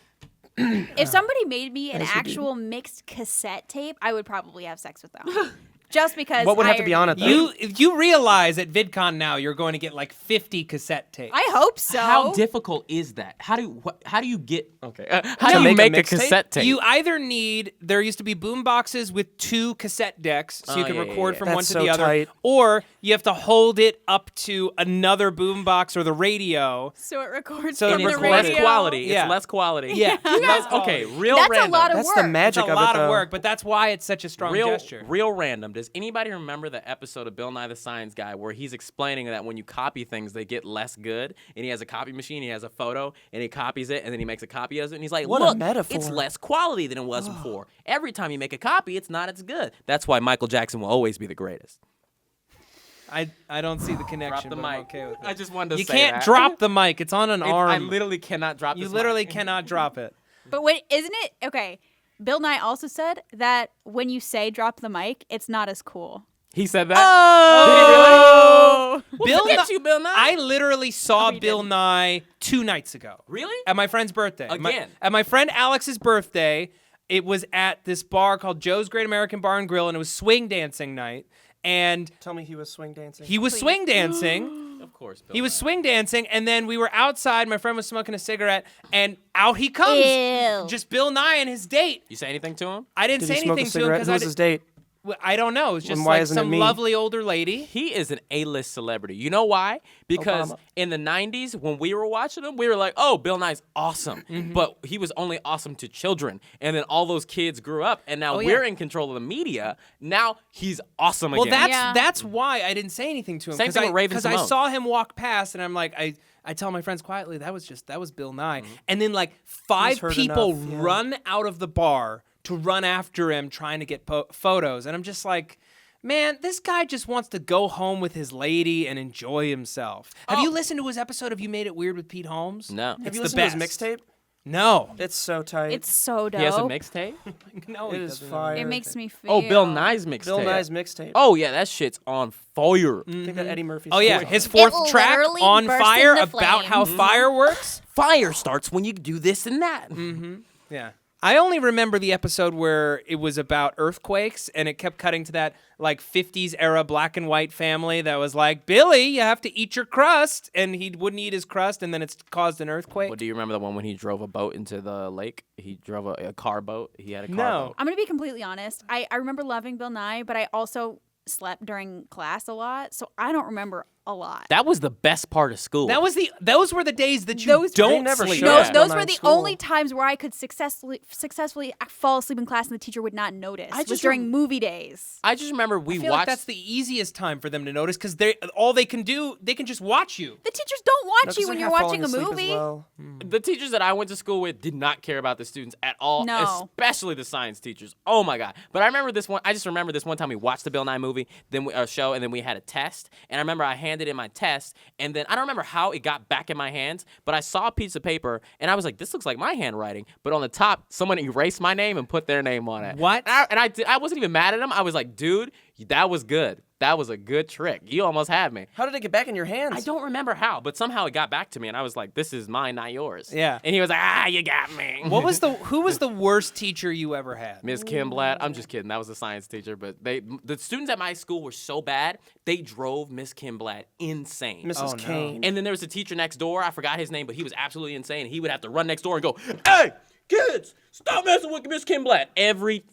If somebody made me an As you do. actual mixed cassette tape, I would probably have sex with them. Just because What would I have to be on it, already- though? You realize at VidCon now you're going to get like 50 cassette tapes. I hope so. How difficult is that? How do you get? Okay. How do To you make a make a mixtape? cassette tape? You either need there used to be boom boxes with 2 cassette decks, so you Oh, could yeah, record yeah, from yeah. one That's to so the other, tight. or you have to hold it up to another boom box or the radio. So it records So from it the records- less radio. quality. Yeah. It's less quality. Yeah, That's, less okay. quality. Real That's random. a lot of That's work. the It's magic a of lot it, of though. work, but that's why it's such a strong gesture. Real random. Does anybody remember the episode of Bill Nye the Science Guy where he's explaining that when you copy things, they get less good? And he has a copy machine, he has a photo, and he copies it, and then he makes a copy of it, and he's like, What a look, metaphor. it's less quality than it was before. Every time you make a copy, it's not as good. That's why Michael Jackson will always be the greatest. I don't see the connection. Drop the but I'm mic. okay with it. I just wanted to You say can't that. drop the mic. It's on an arm. I literally cannot drop you this literally mic. cannot drop it. But wait, isn't it okay? Bill Nye also said that when you say drop the mic, it's not as cool. He said that. Oh! Did he really? Bill Look at Nye- you, Bill Nye. I literally saw he Bill didn't. Nye 2 nights ago. Really? At my friend's birthday. Again? At my friend Alex's birthday, it was at this bar called Joe's Great American Bar and Grill, and it was swing dancing night. And Tell me he was swing dancing. he was swing dancing. Of course, Bill He was Nye. swing dancing, and then we were outside. My friend was smoking a cigarette, and out he comes. Ew. Just Bill Nye and his date. You say anything to him? I didn't Did say he smoke a anything to him cigarette? because Who was his date? I don't know. It was just why like isn't it some me? lovely older lady. He is an A-list celebrity. You know why? Because Obama. in the 90s, when we were watching him, we were like, oh, Bill Nye's awesome. Mm-hmm. But he was only awesome to children. And then all those kids grew up, and now Oh, yeah. we're in control of the media. Now he's awesome Well, again. that's why I didn't say anything to him. Same thing with Raven Because I Simone. saw him walk past, and I'm like, I tell my friends quietly, that was Bill Nye. And then like 5 heard people enough, yeah. run out of the bar to run after him trying to get photos. And I'm just like, man, this guy just wants to go home with his lady and enjoy himself. Have you listened to his episode of You Made It Weird with Pete Holmes? No. It's Have you the listened to his best. mixtape? No. It's so tight. It's so dope. He has a mixtape? No, It he is doesn't. fire. It makes me feel. Oh, Bill Nye's mixtape. Bill Nye's mixtape. Oh, yeah, that shit's on fire. I think that Eddie Murphy. Oh yeah, song. his 4th It track, literally On burst Fire, into about how flames. fire works. Fire starts when you do this and that. Yeah. I only remember the episode where it was about earthquakes and it kept cutting to that like 50s era black and white family that was like, Billy, you have to eat your crust. And he wouldn't eat his crust and then it's caused an earthquake. Well, do you remember the one when he drove a boat into the lake? He drove a car boat. He had a car No. boat. I'm going to be completely honest. I remember loving Bill Nye, but I also slept during class a lot, so I don't remember a lot. That was the best part of school. Those were the days that you Those- don't They never sleep. showed Those, us those Bill were Nye the in school. only times where I could successfully fall asleep in class and the teacher would not notice. I Was just during movie days. I just remember we I feel like watched. that's the easiest time for them to notice because they can just watch you. The teachers don't No, watch 'cause you they're when you're half watching a falling asleep as movie. well. The teachers that I went to school with did not care about the students at all, No. especially the science teachers. Oh my god! But I remember this one. I just remember this one time we watched the Bill Nye movie, then show, and then we had a test. And I remember I handed in my test, and then I don't remember how it got back in my hands, but I saw a piece of paper, and I was like, "This looks like my handwriting." But on the top, someone erased my name and put their name on it. What? And I wasn't even mad at him. I was like, "Dude, that was good. That was a good trick. You almost had me." How did it get back in your hands? I don't remember how, but somehow it got back to me, and I was like, "This is mine, not yours." Yeah. And he was like, "You got me." Who was the worst teacher you ever had? Miss Kim Blatt? I'm just kidding. That was a science teacher, but the students at my school were so bad they drove Miss Kim Blatt insane. Mrs. Oh, no. Kane. And then there was a teacher next door. I forgot his name, but he was absolutely insane. He would have to run next door and go, "Hey, kids, stop messing with Miss Kim Blatt," every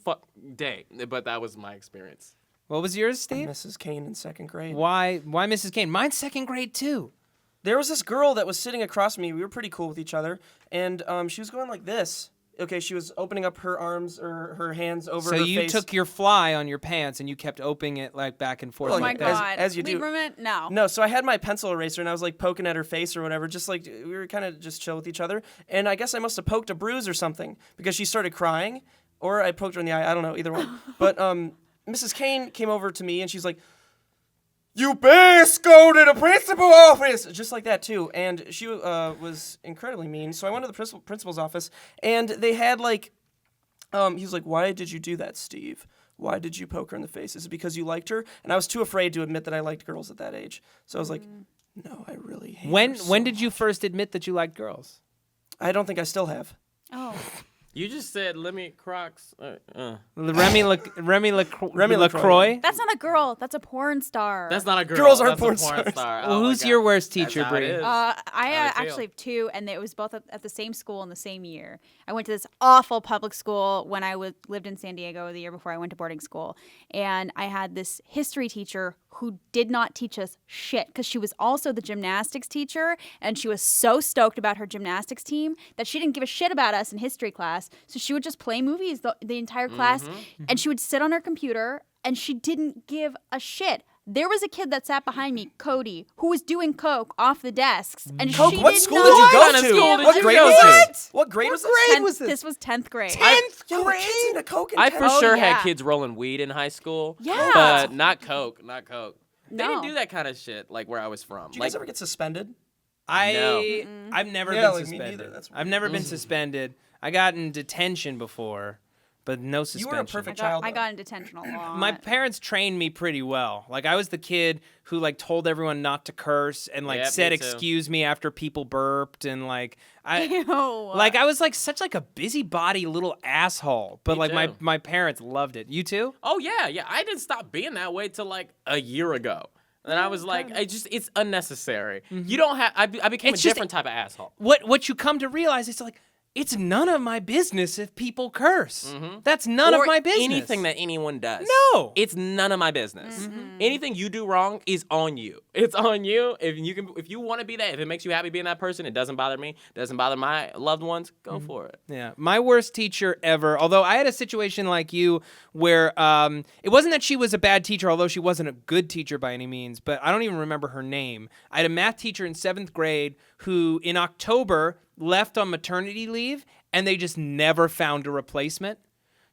day. But that was my experience. What was yours, Steve? Mrs. Kane in 2nd grade. Why Mrs. Kane? Mine's 2nd grade too. There was this girl that was sitting across from me. We were pretty cool with each other, and she was going like this. Okay, she was opening up her arms or her hands over So her you face. took your fly on your pants and you kept opening it like back and forth. Well, Oh my like that. god. as you do. Lieberman? No. No, so I had my pencil eraser and I was like poking at her face or whatever, just like we were kind of just chill with each other. And I guess I must have poked a bruise or something because she started crying, or I poked her in the eye. I don't know, either one. But Mrs. Kane came over to me and she's like, "You best go to the principal office," just like that too. And she was incredibly mean. So I went to the principal's office and they had like, he was like, "Why did you do that, Steve? Why did you poke her in the face? Is it because you liked her?" And I was too afraid to admit that I liked girls at that age. So I was like, "No, I really hate When her so when did you much." first admit that you liked girls? I don't think I still have. Oh. You just said Lemmy Crocs. Remy Remy LaCroix. LaCroix. That's not a girl. That's a porn star. That's not a girl. Girls aren't That's a porn stars. star. Well, Oh my who's God. your worst That's teacher, how it Bree? is. I How do you feel? actually have 2, and it was both at the same school in the same year. I went to this awful public school when I lived in San Diego the year before I went to boarding school. And I had this history teacher who did not teach us shit because she was also the gymnastics teacher. And she was so stoked about her gymnastics team that she didn't give a shit about us in history class. So she would just play movies the entire class. And she would sit on her computer and she didn't give a shit. There was a kid that sat behind me, Cody, who was doing coke off the desks, and Coke, she what did school not did you go What kind of to? school did What you grade go was to? this? What grade was this? grade was this? This was 10th grade. Yo, kids into coke in I 10th for Oh, sure yeah. had kids rolling weed in high school. Yeah. But not coke. Not coke. They didn't No. do that kind of shit like where I was from. Did you Like guys ever get suspended? I've never Yeah, been like me suspended. neither. That's I've never been suspended. I got in detention before, but no You suspension. were a perfect I child. got in detention a lot. My parents trained me pretty well. Like I was the kid who like told everyone not to curse and like Yep, said me too. excuse me after people burped and like I Ew. like I was like such like a busybody little asshole. But Me like too. my parents loved it. You too? Oh yeah. I didn't stop being that way till like a year ago. And I was like, it's unnecessary. You don't have. I became It's a just- different type of asshole. What you come to realize is like it's none of my business if people curse. That's none or of my business. anything that anyone does. No. It's none of my business. Anything you do wrong is on you. It's on you. If you want to be that, if it makes you happy being that person, it doesn't bother me, doesn't bother my loved ones, go for it. Yeah, my worst teacher ever. Although I had a situation like you where it wasn't that she was a bad teacher, although she wasn't a good teacher by any means, but I don't even remember her name. I had a math teacher in 7th grade who in October left on maternity leave and they just never found a replacement.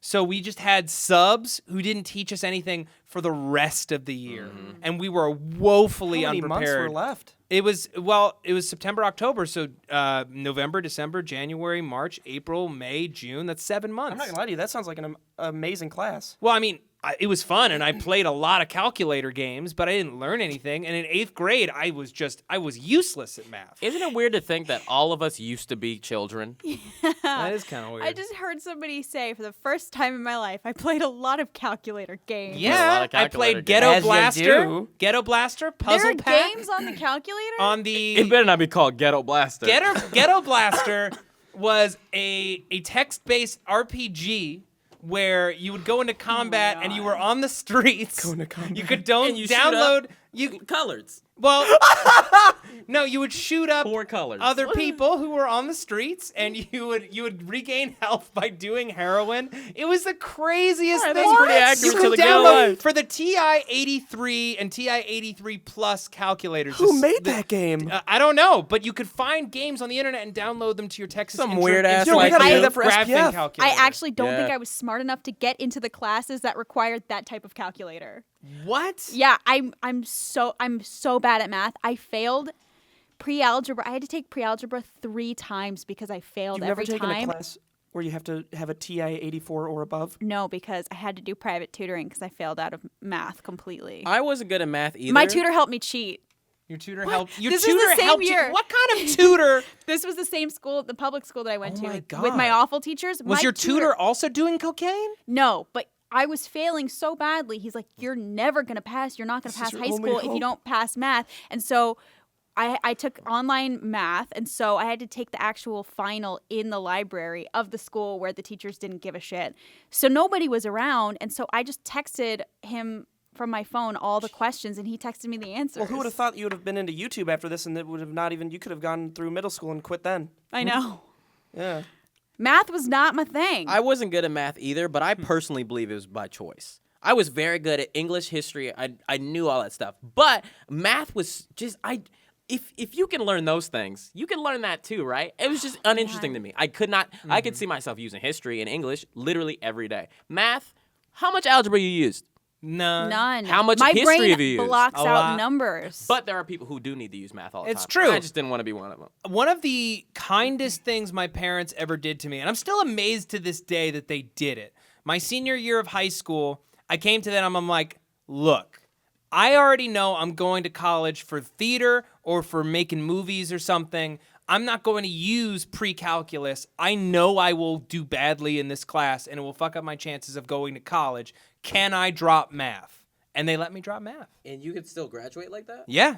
So we just had subs who didn't teach us anything for the rest of the year. And we were woefully How many unprepared. months were left? It was September, October, so November, December, January, March, April, May, June. That's 7 months. I'm not gonna lie to you. That sounds like an amazing class. Well, I mean, it was fun, and I played a lot of calculator games, but I didn't learn anything. And in 8th grade, I was useless at math. Isn't it weird to think that all of us used to be children? That is kind of weird. I just heard somebody say for the first time in my life, I played a lot of calculator games. a lot yeah, of I calculator played games. Ghetto As you Blaster, do. Ghetto Blaster, There Puzzle are Pack games on the calculator? on It the better not be called Ghetto Blaster. Ghetto Blaster was a text-based RPG where you would go into combat and you were on the streets. Go into combat. You could And you shoot download. up. You Colors. well, no, you would shoot up 4 colors. other people who were on the streets, and you would regain health by doing heroin. It was the craziest Alright, thing. that's pretty accurate You to could the game download life. for the TI-83 and TI-83 Plus calculators. Who made that game? I don't know, but you could find games on the internet and download them to your Texas Some Inter- weird-ass, Yo, we like, gotta you do that for graphing SPF. calculator. I actually don't think Yeah. I was smart enough to get into the classes that required that type of calculator. What? Yeah, I'm so bad at math. I failed pre-algebra. I had to take pre-algebra 3 times because I failed You've never every taken a time. class where you have to have a TI-84 or above? No, because I had to do private tutoring because I failed out of math completely. I wasn't good at math either. My tutor helped me cheat. Your tutor helped. Your This was tutor the same helped year. you. What kind of tutor? This was the same school, the public school that I went Oh to my with my God. awful teachers. Was My your tutor also doing cocaine? No, but I was failing so badly. He's like, "You're never gonna pass. You're not gonna This is pass your high only school if you hope." don't pass math." And so I took online math, and so I had to take the actual final in the library of the school where the teachers didn't give a shit. So nobody was around, and so I just texted him from my phone all the questions, and he texted me the answers. Well, who would have thought you would have been into YouTube after this, and it would have not even. You could have gone through middle school and quit then. I know. Yeah. Math was not my thing. I wasn't good at math either, but I personally believe it was by choice. I was very good at English, history. I knew all that stuff. But math was just if you can learn those things, you can learn that too, right? It was just uninteresting to me. I could not I could see myself using history and English literally every day. Math, how much algebra you used? None. How much my history brain have you used? blocks A out lot. numbers. But there are people who do need to use math all the It's time. true. I just didn't want to be one of them. One of the kindest things my parents ever did to me, and I'm still amazed to this day that they did it. My senior year of high school, I came to them, I'm like, look, I already know I'm going to college for theater or for making movies or something. I'm not going to use pre-calculus. I know I will do badly in this class and it will fuck up my chances of going to college. Can I drop math? And they let me drop math. And you could still graduate like that? Yeah.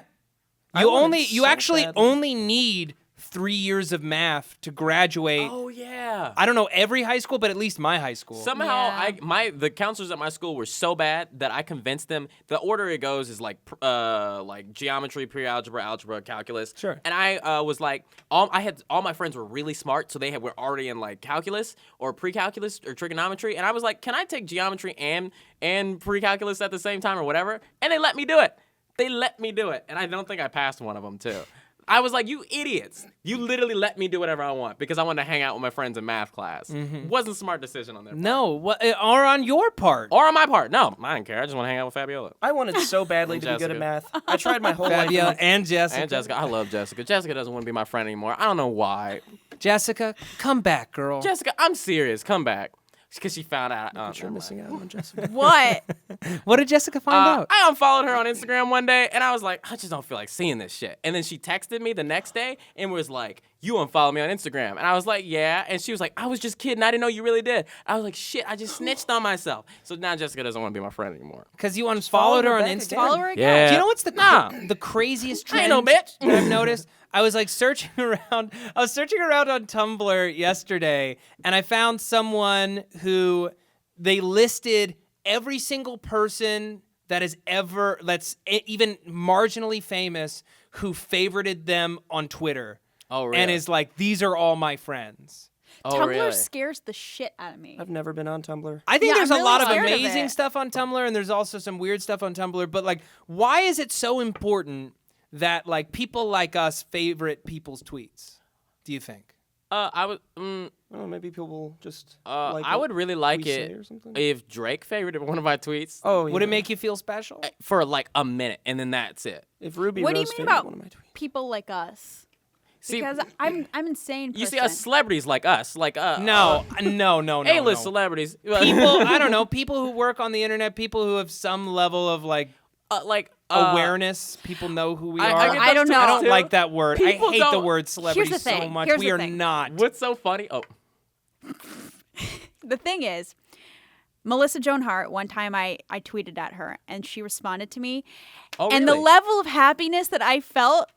I You wanted so actually badly. only need 3 years of math to graduate. Oh yeah. I don't know every high school, but at least my high school. Somehow, Yeah. the counselors at my school were so bad that I convinced them. The order it goes is like geometry, pre-algebra, algebra, calculus. Sure. And I was like, all my friends were really smart, so were already in like calculus or pre-calculus or trigonometry. And I was like, can I take geometry and pre-calculus at the same time or whatever? And they let me do it. And I don't think I passed one of them too. I was like, you idiots. You literally let me do whatever I want because I wanted to hang out with my friends in math class. Wasn't a smart decision on their part. No, or on your part. Or on my part. No, I didn't care. I just want to hang out with Fabiola. I wanted so badly to be good Jessica. at math. I tried my whole Fabio life. and Jessica. And Jessica. I love Jessica. Jessica doesn't want to be my friend anymore. I don't know why. Jessica, come back, girl. Jessica, I'm serious. Come back. because she found out. But you're missing out on Jessica. What? What did Jessica find out? I unfollowed her on Instagram one day, and I was like, I just don't feel like seeing this shit. And then she texted me the next day and was like, you unfollowed me on Instagram. And I was like, yeah. And she was like, I was just kidding. I didn't know you really did. I was like, shit, I just snitched on myself. So now Jessica doesn't want to be my friend anymore. Because you unfollowed follow her her on back Instagram. again. Follow her again. Yeah. Do you know what's the the craziest I ain't trend no bitch. that I've noticed? I was like searching around. I was searching around on Tumblr yesterday, and I found someone who they listed every single person that's even marginally famous who favorited them on Twitter. Oh, really? And is like, these are all my friends. Oh, Tumblr really? scares the shit out of me. I've never been on Tumblr. I think Yeah, there's I'm a really lot of scared of amazing it. stuff on Tumblr, and there's also some weird stuff on Tumblr. But like, why is it so important that like people like us favorite people's tweets? Do you think? I would. I don't know, maybe people will just. like I what would really like we say it or something. if Drake favorited one of my tweets Oh, yeah. Would it make you feel special? for like a minute, and then that's it. If Ruby What do you Rose mean favored about one of my tweets? people like us? See, Because I'm insane. you see person. us celebrities like us, like No. A-list celebrities. People, I don't know, people who work on the internet, people who have some level of like awareness. People know who we I are. get I don't those know. I tweets, don't too. like that word. People I hate the don't- word celebrity Here's the so thing. much. Here's We the are thing. not. What's so funny? Oh, The thing is, Melissa Joan Hart, one time I tweeted at her and she responded to me. oh, And the really? level of happiness that I felt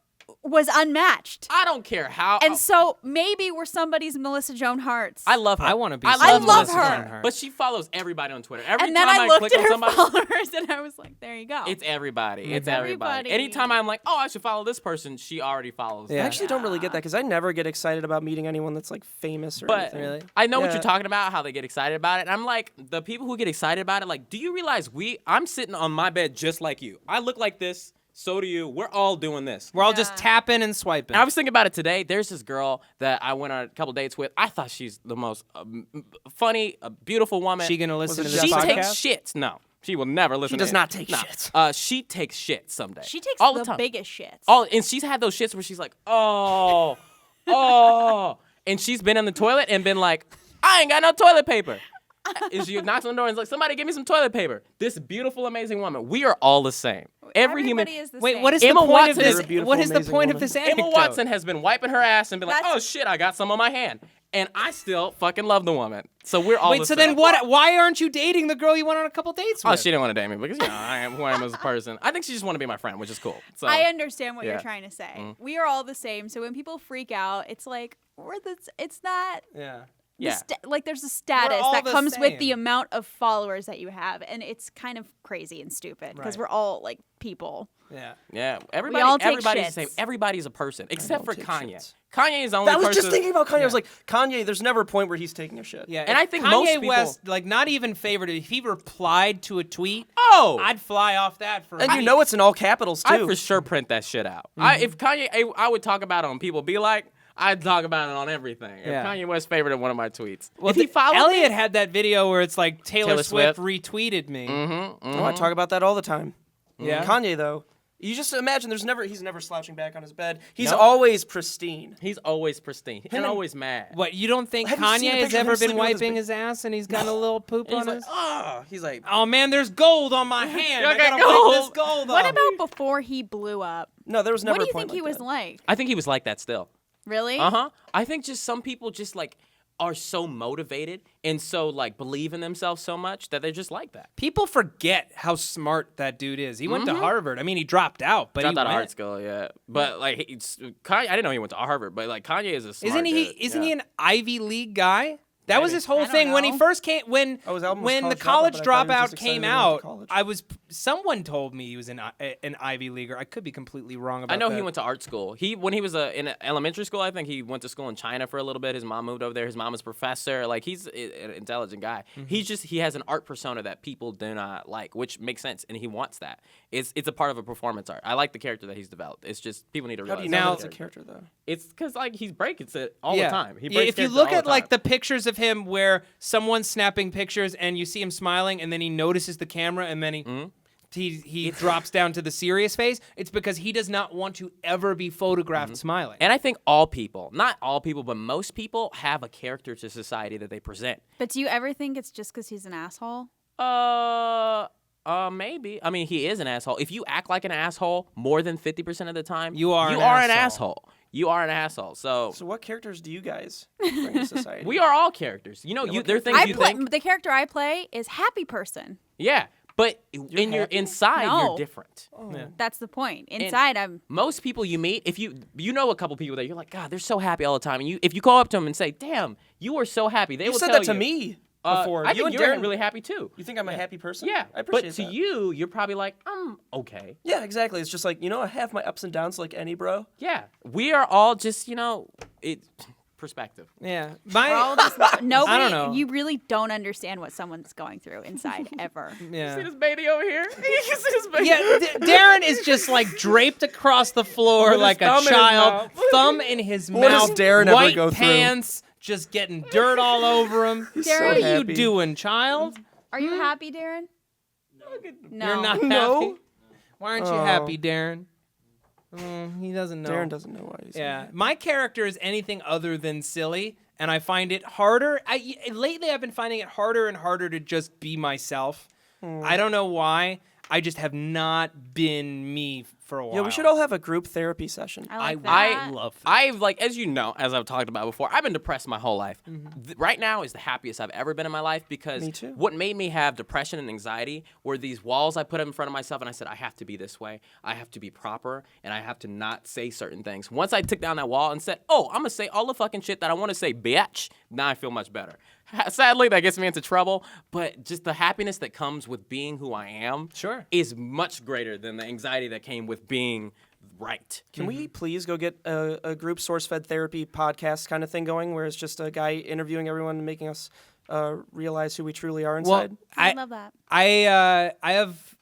was unmatched. I don't care how. And so maybe we're somebody's Melissa Joan Hart's. I love her. I want to be. I someone love Melissa her. Joan Hart. But she follows everybody on Twitter. Every and then time I looked click at on her somebody, followers and I was like, there you go. it's everybody. It's everybody. Anytime I'm like, oh, I should follow this person, she already follows. Yeah. I them. actually don't really get that because I never get excited about meeting anyone that's like famous or But anything. Really? I know what Yeah. you're talking about, how they get excited about it. And I'm like, the people who get excited about it, like, do you realize I'm sitting on my bed just like you. I look like this, so do you. We're all doing this. We're all just Yeah. tapping and swiping. And I was thinking about it today. There's this girl that I went on a couple dates with. I thought she's the most funny, beautiful woman. She gonna listen to this She podcast? takes shits. No, she will never listen. She to does it. not take No. shits. She takes shits someday. she takes all the time. biggest shits. And she's had those shits where she's like, oh, and she's been in the toilet and been like, I ain't got no toilet paper. And she knocks on the door and is like, somebody give me some toilet paper. This beautiful, amazing woman. We are all the same. Every Everybody human. is the Wait, same. what is Emma the point Watson of is this? a beautiful, What is the amazing point woman. of this anecdote? Emma Watson has been wiping her ass and been like, That's- oh shit, I got some on my hand. And I still fucking love the woman. So we're all Wait, the so same. then what? Why aren't you dating the girl you went on a couple dates with? Oh, she didn't want to date me because, you know, I am who I am as a person. I think she just wanted to be my friend, which is cool. So I understand what yeah. you're trying to say. We are all the same. So when people freak out, it's like it's not Yeah. yeah. like there's a status all that the comes with the same. amount of followers that you have, and it's kind of crazy and stupid because Right. we're all like people. Yeah. Yeah, all take everybody's the shits. same. Everybody's a person, except for take Kanye. shits. Kanye is the only I was person. just thinking about Kanye. I was like, Kanye, there's never a point where he's taking a shit. Yeah. And if I think Kanye most people- West, like, not even favored. If he replied to a tweet, Oh, I'd fly off that for. And a you week. know it's in all capitals too. I for sure print that shit out. If Kanye, I would talk about it on People Be Like. I'd talk about it on everything. Yeah. If Kanye West favorited one of my tweets. Well, if he followed Elliot me, had that video where it's like Taylor Swift Swift. retweeted me. Oh, I talk about that all the time. Yeah. Kanye though, you just imagine he's never slouching back on his bed. He's No. always pristine. he's always pristine and and- always mad. What, you don't think Have you seen Kanye the has picture of ever him been sleeping with his wiping big- his ass and he's got a little poop And on he's his? like, He's like, Oh man, there's gold on my hand. I Okay, gotta gold. wipe this gold What off. about before he blew up? no, there was never. What do a you point think he like was that. like? I think he was like that still. Really? I think just some people just like are so motivated and so like believe in themselves so much that they're just like that. People forget how smart that dude is. He went to Harvard. I mean, he dropped out, but Dropped he out of went. art school, yeah. But like Kanye, I didn't know he went to Harvard, but like Kanye is a smart Isn't he? dude, Isn't yeah. he an Ivy League guy? That was Maybe. his whole I don't thing when he know. first came. When Oh, his album was when the College college Dropout, but I thought he was dropout just came excited to go to out, college. I was. Someone told me he was an Ivy Leaguer. I could be completely wrong about I know that. he went to art school. When he was in elementary school, I think he went to school in China for a little bit. His mom moved over there. His mom was a professor. Like he's an intelligent guy. He has an art persona that people do not like, which makes sense, and he wants that. It's a part of a performance art. I like the character that he's developed. It's just people need to How realize. do you that. know Now- that's a character though? It's because like he's breaking it all Yeah. the time. He Yeah, breaks if you character look all at the like time. the pictures of him where someone's snapping pictures and you see him smiling and then he notices the camera and then he he drops down to the serious face, it's because he does not want to ever be photographed smiling. And I think all people, not all people, but most people have a character to society that they present. But do you ever think it's just because he's an asshole? Maybe. I mean, he is an asshole. If you act like an asshole more than 50% of the time, You are an an asshole. asshole. You are an asshole. So So what characters do you guys bring to society? we are all characters. You know, there are things you think. The character I play is happy person. Yeah, but in your happy? inside, No. you're different. Yeah. That's the point. Inside, I'm. Most people you meet, if you know a couple people that you're like, God, they're so happy all the time, and if you go up to them and say, Damn, you are so happy, they You will said tell that to you, me uh, before. I you think and you're Darren really happy too. You think I'm a happy person? Yeah, I appreciate but to that. you, you're probably like, I'm okay. Yeah, exactly. It's just like, I have my ups and downs like any bro. Yeah, we are all just, perspective. Yeah. We're all just, nobody. I don't know. You really don't understand what someone's going through inside ever. Yeah. See this baby over here? You see this baby? Yeah, Darren is just like draped across the floor With like his a thumb in his child, mouth. thumb in his What does mouth, Darren ever white go through? pants, just getting dirt all over him. Darren, so What are you happy. doing, child? Are you happy, Darren? No. You're not No. happy. Why aren't you Oh. happy, Darren? He doesn't know. Darren doesn't know why he's Yeah, my character is anything other than silly, and I find it harder. Lately, I've been finding it harder and harder to just be myself. I don't know why. I just have not been me for a while. Yeah, we should all have a group therapy session. I like I that. love that. I've as you know, as I've talked about before, I've been depressed my whole life. Right now is the happiest I've ever been in my life because Me too. what made me have depression and anxiety were these walls I put up in front of myself, and I said, I have to be this way, I have to be proper, and I have to not say certain things. Once I took down that wall and said, oh, I'm gonna say all the fucking shit that I want to say, bitch, now I feel much better. Sadly, that gets me into trouble, but just the happiness that comes with being who I am Sure. is much greater than the anxiety that came with being right. Can we please go get a group SourceFed therapy podcast kind of thing going where it's just a guy interviewing everyone and making us realize who we truly are inside? Well, I love that. I have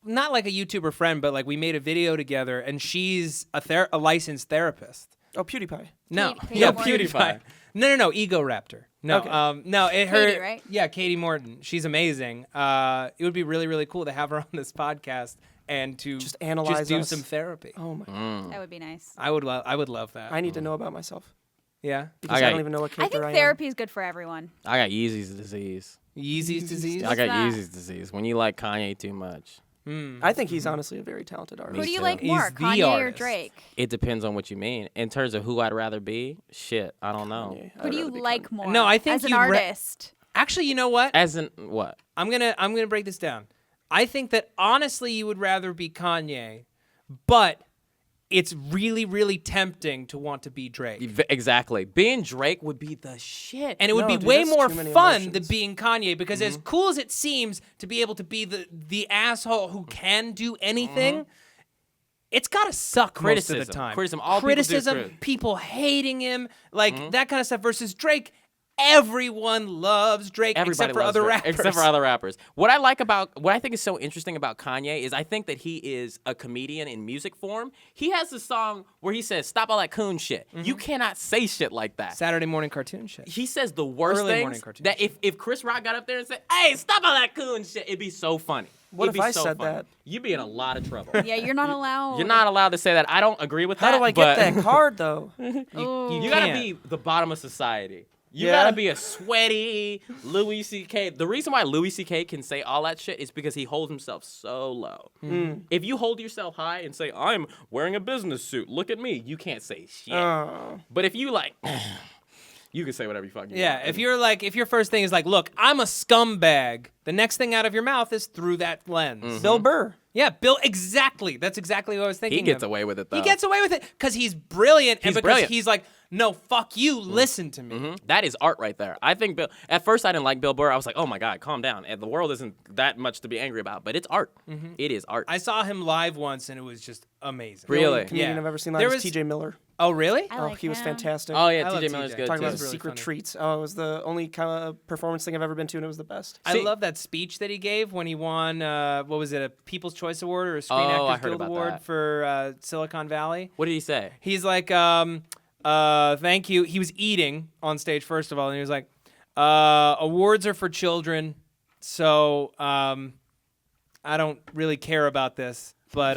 not like a YouTuber friend, but like we made a video together, and she's a licensed therapist. Oh, PewDiePie. No, Katie yeah, Morton. PewDiePie. No, Ego Raptor. No, Okay. no, it Katie, her. right? Yeah, Katie Morton. She's amazing. It would be really, really cool to have her on this podcast and to Just analyze do us. some therapy. Oh my! That would be nice. I would love that. I need to know about myself Yeah, because I I got don't even know what I character think I am. therapy is good for everyone. I got Yeezy's disease. Yeezy's disease. I got that? Yeezy's disease. When you like Kanye too much, I think he's honestly a very talented artist. Who do you too. like He's more, the Kanye or artist. Drake? it depends on what you mean. In terms of who I'd rather be, shit, I don't know. Kanye. Who I'd do you rather be like Kanye. more? No, I think as an you'd artist. Actually, you know what? As in what? I'm gonna break this down. I think that honestly, you would rather be Kanye, but it's really, really tempting to want to be Drake. Exactly. Being Drake would be the shit. And it would No, be dude, way that's more too many fun than emotions. being Kanye because as cool as it seems to be able to be the asshole who can do anything, it's gotta suck most of Criticism. the time. Criticism. All people do is criticism, criti- people hating him, like that kind of stuff versus Drake. Everyone loves Drake Everybody except for loves other Drake, rappers. Except for other rappers. What I think is so interesting about Kanye is I think that he is a comedian in music form. He has a song where he says, "Stop all that coon shit." You cannot say shit like that. Saturday morning cartoon shit. He says the worst Early morning things cartoon that if Chris Rock got up there and said, "Hey, stop all that coon shit," it'd be so funny. What It'd if be I so said funny. that? You'd be in a lot of trouble. Yeah, you're not allowed. You're not allowed to say that. I don't agree with How that. do I but get that card though? You gotta can't. be the bottom of society. You Yeah. gotta be a sweaty Louis C.K. The reason why Louis C.K. can say all that shit is because he holds himself so low. If you hold yourself high and say, "I'm wearing a business suit, look at me," you can't say shit. Oh. But if you like, you can say whatever you fucking Yeah, want. if your first thing is like, look, I'm a scumbag, the next thing out of your mouth is through that lens. Bill Burr. Yeah, Bill, exactly. That's exactly what I was thinking. he gets of. away with it though. He gets away with it because he's brilliant, and He's because brilliant. he's like, no, fuck you, listen to me. That is art right there. I think Bill. At first, I didn't like Bill Burr. I was like, "Oh my god, calm down." And the world isn't that much to be angry about, but it's art. It is art. I saw him live once, and it was just amazing. Really? The only comedian Yeah. I've ever seen live There is was- T.J. Miller. Oh, really? I Oh, like he was him. fantastic. Oh yeah, I love T.J. Miller's TJ. good Talking too. about He's really secret funny. treats. Oh, it was the only kind of performance thing I've ever been to, and it was the best. I See- love that speech that he gave when he won, what was it, a People's Choice Award or a Screen Oh, I Actors heard Guild about Award that. for Silicon Valley? What did he say? He's like, thank you. He was eating on stage, first of all, and he was like, awards are for children, so I don't really care about this, but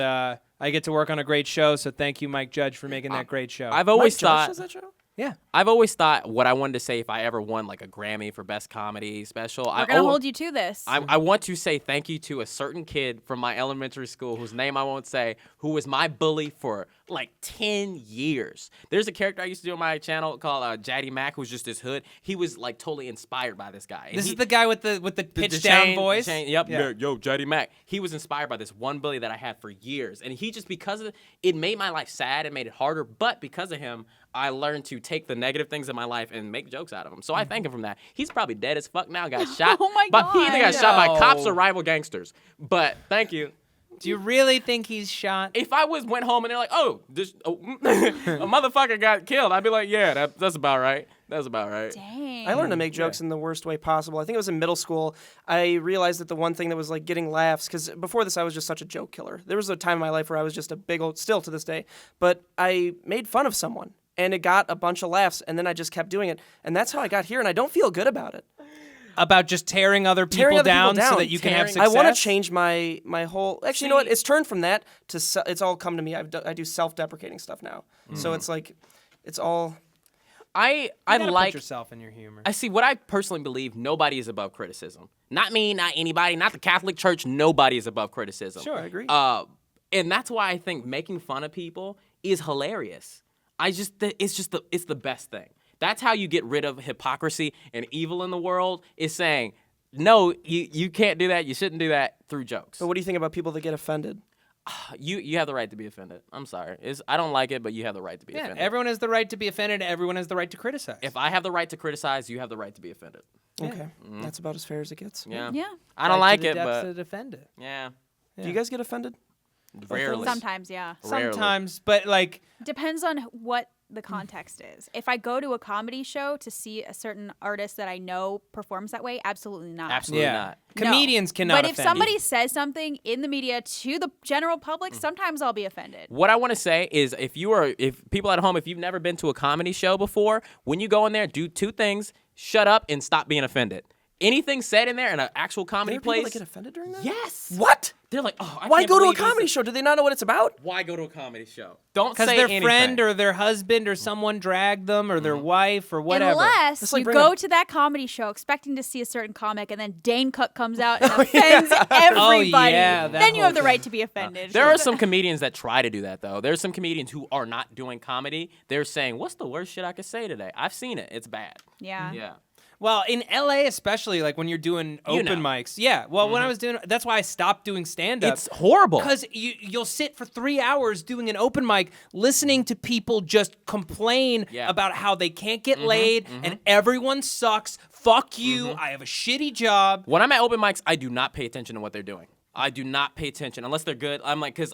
I get to work on a great show, so thank you, Mike Judge, for making that great show. I've always Mike Judge thought. does that show? Yeah. I've always thought what I wanted to say if I ever won like a Grammy for Best Comedy Special. We're gonna hold you to this. I want to say thank you to a certain kid from my elementary school whose name I won't say, who was my bully for like 10 years. There's a character I used to do on my channel called Jaddy Mac, who's just this hood. He was like totally inspired by this guy. And This is the guy with the pitch down voice? Yep. Yeah. Yo, Jaddy Mac. He was inspired by this one bully that I had for years. And he just, because of it made my life sad, it made it harder. But because of him, I learned to take the negative things in my life and make jokes out of them. So I thank him from that. He's probably dead as fuck now, got shot. Oh my But he either got God. shot by cops No. or rival gangsters. But thank you. Do you really think he's shot? If I went home and they're like, a motherfucker got killed, I'd be like, yeah, that's about right. That's about right. Dang. I learned to make jokes in the worst way possible. I think it was in middle school. I realized that the one thing that was like getting laughs, because before this I was just such a joke killer. There was a time in my life where I was just a big old, still to this day, but I made fun of someone and it got a bunch of laughs and then I just kept doing it. And that's how I got here and I don't feel good about it. About just tearing other people, Tearing other down, people so down. that you can have Tearing- success? I want to change my whole. Actually, you know what? It's turned from that to it's all come to me. I do self-deprecating stuff now, so it's like, it's all. I You gotta like put yourself in your humor. I see what I personally believe. Nobody is above criticism. Not me, not anybody, not the Catholic Church. Nobody is above criticism. Sure. I agree. And that's why I think making fun of people is hilarious. It's the best thing. That's how you get rid of hypocrisy and evil in the world. Is saying, no, you can't do that. You shouldn't do that through jokes. But what do you think about people that get offended? You have the right to be offended. I'm sorry. I don't like it, but you have the right to be Yeah, offended. everyone has the right to be offended. Everyone has the right to criticize. If I have the right to criticize, you have the right to be offended. Okay, that's about as fair as it gets. Yeah. Yeah. I don't like to the it, depths but to defend it. yeah, Do you guys get offended? rarely. Sometimes, yeah. Rarely. Sometimes, but like, Depends on what the context is. If I go to a comedy show to see a certain artist that I know performs that way, absolutely not. Absolutely yeah, not. No. comedians cannot. But if offend somebody you. says something in the media to the general public, sometimes I'll be offended. What I want to say is if people at home, if you've never been to a comedy show before, when you go in there, do two things: shut up and stop being offended. Anything said in there in an actual comedy There are people place. that get offended during that? Yes. What? They're like, oh, I Why can't go to a believe this comedy is- show? Do they not know what it's about? Why go to a comedy show? Don't because say their anything. friend or their husband or someone dragged them or their wife or whatever. Unless It's like you bringing go a- to that comedy show expecting to see a certain comic and then Dane Cook comes out and offends everybody. yeah, that then you have whole the right to be offended. There are some comedians that try to do that, though. There's some comedians who are not doing comedy. They're saying, what's the worst shit I could say today? I've seen it. It's bad. Yeah. Yeah. Well, in LA especially, like when you're doing open know. mics. Yeah. Well, when I was doing, that's why I stopped doing stand up. It's horrible. Because you'll sit for 3 hours doing an open mic, listening to people just complain Yeah. about how they can't get laid and everyone sucks. Fuck you. I have a shitty job. When I'm at open mics, I do not pay attention to what they're doing. I do not pay attention unless they're good. I'm like, because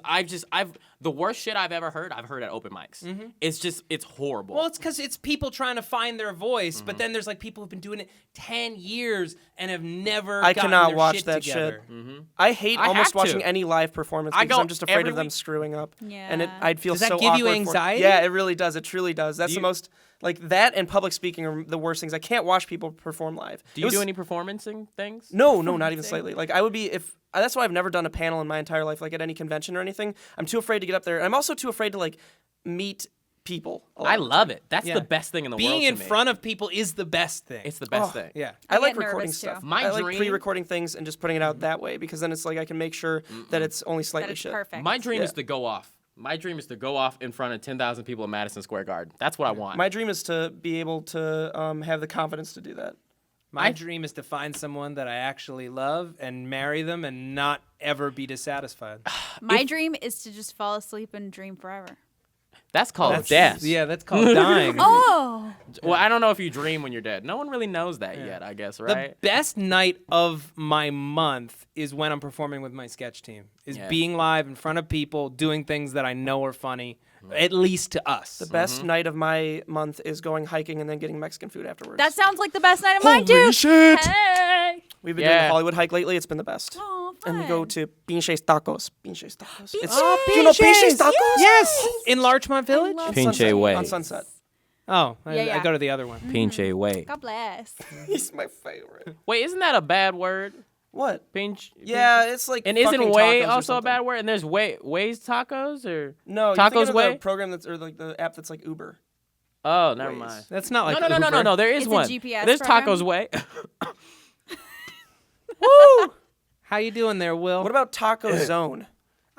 the worst shit I've ever heard, I've heard at open mics. It's horrible. Well, it's because it's people trying to find their voice, but then there's like people who've been doing it 10 years and have never I gotten cannot their watch shit that together. shit. I hate I almost have watching to. any live performance I because go I'm just afraid every of them week. screwing up. Yeah. And I'd feel Does that so give you awkward anxiety? Yeah, it really does. It truly does. That's Do the you- most, like, that and public speaking are the worst things. I can't watch people perform live. do you do any performancing things? No, not even slightly. Like, I would be, that's why I've never done a panel in my entire life, like at any convention or anything. I'm too afraid to get up there. And I'm also too afraid to, like, meet people. a lot I of the love time. it. That's Yeah. the best thing in the world. Being to in me. front of people is the best thing. It's the best Oh, thing. yeah. I I like get recording nervous, too. stuff. My I like dream- pre-recording things and just putting it out that way because then it's like I can make sure that it's only That slightly it's shit. perfect. My dream is Yeah. to go off. My dream is to go off in front of 10,000 people at Madison Square Garden. That's what I want. My dream is to be able to have the confidence to do that. My dream is to find someone that I actually love and marry them and not ever be dissatisfied. My dream is to just fall asleep and dream forever. That's called death. Yeah, that's called dying. Oh, Well, I don't know if you dream when you're dead. No one really knows that yet, I guess, right? The best night of my month is when I'm performing with my sketch team. Is Yeah. being live in front of people, doing things that I know are funny, at least to us. The best night of my month is going hiking and then getting Mexican food afterwards. that sounds like the best night of mine too. Holy shit! Hey. We've been doing Yeah. the Hollywood hike lately. It's been the best. Oh, And we fun. go to Pinches Tacos. Pinches Tacos. It's, Oh, do you know Pinches Tacos? Yes, in Larchmont Village. love Pinche Sunset, Way. on Sunset. Oh, Yeah, I yeah. go to the other one. Pinche way. God bless. He's my favorite. Wait, isn't that a bad word? What? Pinch. Yeah, it's like. And fucking isn't way tacos or also a bad something. word? And there's Way's Tacos or No, you're Tacos thinking of Way? the program that's or like the app that's like Uber. Oh, never Waze. mind. That's not like No. There is It's a one. GPS There's program? Tacos Way. Woo! How you doing there, Will? What about Taco Zone?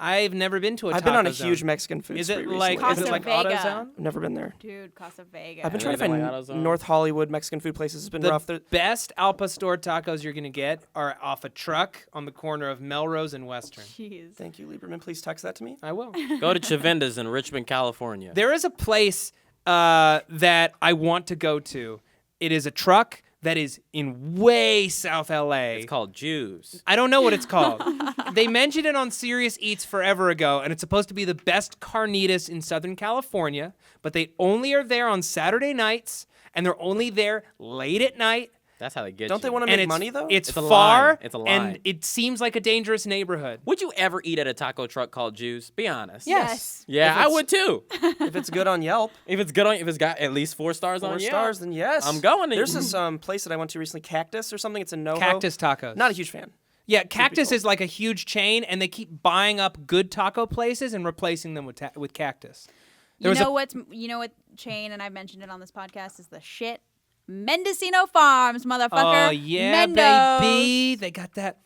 I've never been to a I've taco been on a zone. huge Mexican food Is spree it like recently. is it Casa like Vega. AutoZone? I've never been there. Dude, Casa Vega. I've been Yeah, trying to anything like find AutoZone? North Hollywood Mexican food places. It's been The rough. best Al Pastor tacos you're gonna get are off a truck on the corner of Melrose and Western. Jeez. Thank you, Lieberman. Please text that to me. I will. Go to Chavinda's in Richmond, California. There is a place that I want to go to. It is a truck that is in way South LA. It's called Jews. I don't know what it's called. They mentioned it on Serious Eats forever ago, and it's supposed to be the best carnitas in Southern California, but they only are there on Saturday nights, and they're only there late at night. That's how they get Don't you. they want to And make it's money though? It's It's a far, line. It's a line. and it seems like a dangerous neighborhood. Would you ever eat at a taco truck called Jews? Be honest. Yes. Yeah, If I it's- would too. if it's good on Yelp, If it's good on, if it's got at least 4 stars on 4 Yelp. stars, then yes. I'm going to- There's this place that I went to recently, Cactus or something. It's in Novo. Cactus tacos. Not a huge fan. Yeah, Cactus cool. is like a huge chain, and they keep buying up good taco places and replacing them with Cactus. There was You know what chain, and I've mentioned it on this podcast, is the shit. Mendocino Farms, motherfucker. Oh yeah, Mendo's. baby, they got that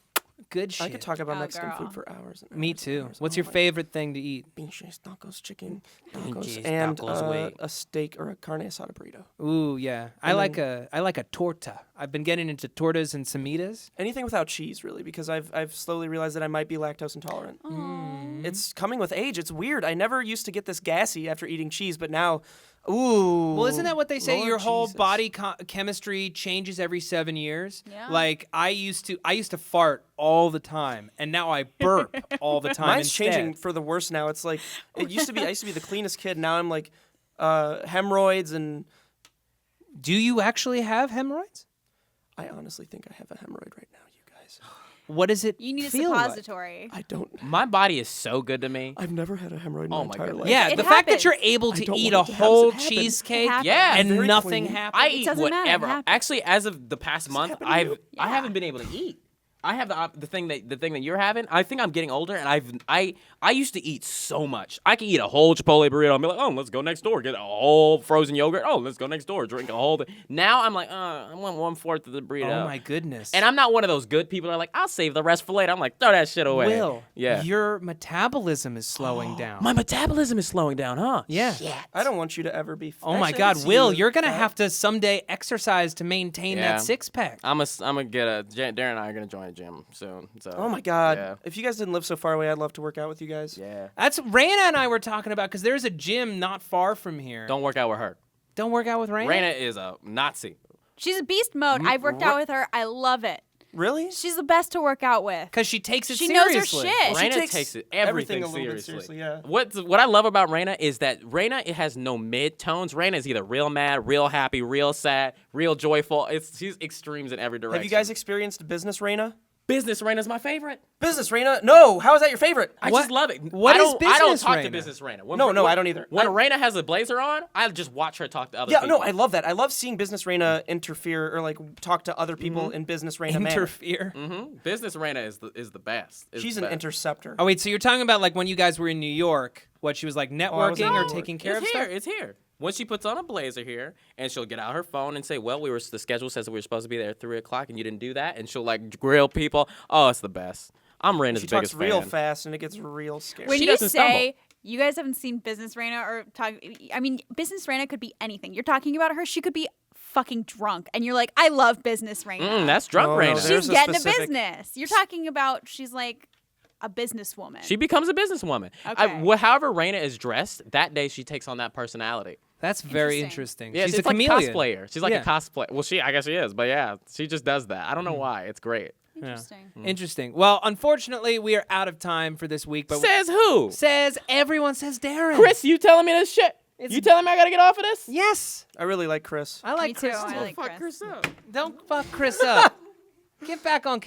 good shit. I could talk about Oh, Mexican girl. food for hours. And Me hours and too. hours. What's Oh your my- favorite thing to eat? Pinches tacos, chicken Pinches tacos, and tacos, güey. a steak or a carne asada burrito. Ooh, yeah. I like a torta. I've been getting into tortas and semitas. Anything without cheese, really, because I've slowly realized that I might be lactose intolerant. It's coming with age. It's weird. I never used to get this gassy after eating cheese, but now, ooh. Well, isn't that what they say? Lord Your whole Jesus. body chemistry changes every 7 years. Yeah. Like I used to fart all the time, and now I burp all the time. Mine's instead. changing for the worse now. It's like it used to be. I used to be the cleanest kid. Now I'm like hemorrhoids, and Do you actually have hemorrhoids? I honestly think I have a hemorrhoid right now. You guys, What does it You need a feel like? suppository. I don't. My body is so good to me. I've never had a hemorrhoid in my Oh my entire goodness. life. Yeah, It the fact that happens. you're able I to don't eat want a it to happen. whole It happens. cheesecake happens. Yeah. and Very nothing clean. happens. I It eat doesn't matter, it whatever. happens. Actually, as of the past month, happen to you? I haven't been able to eat. I have the thing that you're having. I think I'm getting older, and I used to eat so much. I could eat a whole Chipotle burrito and be like, oh, let's go next door, get a whole frozen yogurt. Oh, let's go next door, drink a whole thing. Now I'm like, I want 1/4 of the burrito. Oh my goodness. And I'm not one of those good people that are like, I'll save the rest for later. I'm like, throw that shit away. Will, Yeah. your metabolism is slowing down. My metabolism is slowing down, huh? Yeah. I don't want you to ever be. Oh my Actually, I God, can see Will, you you're gonna fat. have to someday exercise to maintain Yeah. that 6-pack. I'm gonna get Darren and I are gonna join a gym soon. So. Oh my God! Yeah. If you guys didn't live so far away, I'd love to work out with you guys. Yeah. That's Raina and I were talking about because there's a gym not far from here. Don't work out with her. Don't work out with Raina. Raina is a Nazi. She's a beast mode. I've worked out with her. I love it. Really? She's the best to work out with. Because she takes it She knows her seriously. shit. She Raina takes takes it everything everything a little bit seriously. seriously, yeah. What I love about Raina is that Raina it has no mid tones. Raina is either real mad, real happy, real sad, real joyful. She's extremes in every direction. Have you guys experienced business Raina? Business Raina's my favorite. Business Raina? No. How is that your favorite? I What- just love it. what I is don't, I don't Business talk Raina? to Business Raina. When, No, when- I don't either. When Raina has a blazer on, I just watch her talk to other Yeah, people. no, I love that. I love seeing business Raina interfere or like talk to other people in business Raina manner. Interfere. Business Raina is the best. Is She's the an best. interceptor. Oh wait, so you're talking about like when you guys were in New York? What she was like was networking in or New York. taking care It's of here. stuff? It's here. When she puts on a blazer here, and she'll get out her phone and say, "Well, the schedule says that we were supposed to be there at 3:00, and you didn't do that," and she'll like grill people. Oh, it's the best. I'm Raina's She biggest talks real fan. fast and it gets real scary. When She you doesn't say you guys haven't seen Business Raina or talk, I mean, Business Raina could be anything. You're talking about her. She could be fucking drunk, and you're like, I love Business Raina. That's drunk No, no, Raina. there's She's a getting specific- a business. You're talking about she's like a businesswoman. She becomes a businesswoman. Okay. However Raina is dressed, that day she takes on that personality. That's very Interesting. interesting. Yeah, She's it's a like chameleon. cosplayer. She's like Yeah. a cosplay. Well, I guess she is, but yeah, she just does that. I don't know why. It's great. Interesting. Interesting. Well, unfortunately, we are out of time for this week. But Says who? says everyone says Darren. Chris, you telling me this shit? You telling me I gotta get off of this? Yes, I really like Chris. I like Me too. Chris. I too. like Chris. up. Don't fuck Chris up. Get back on.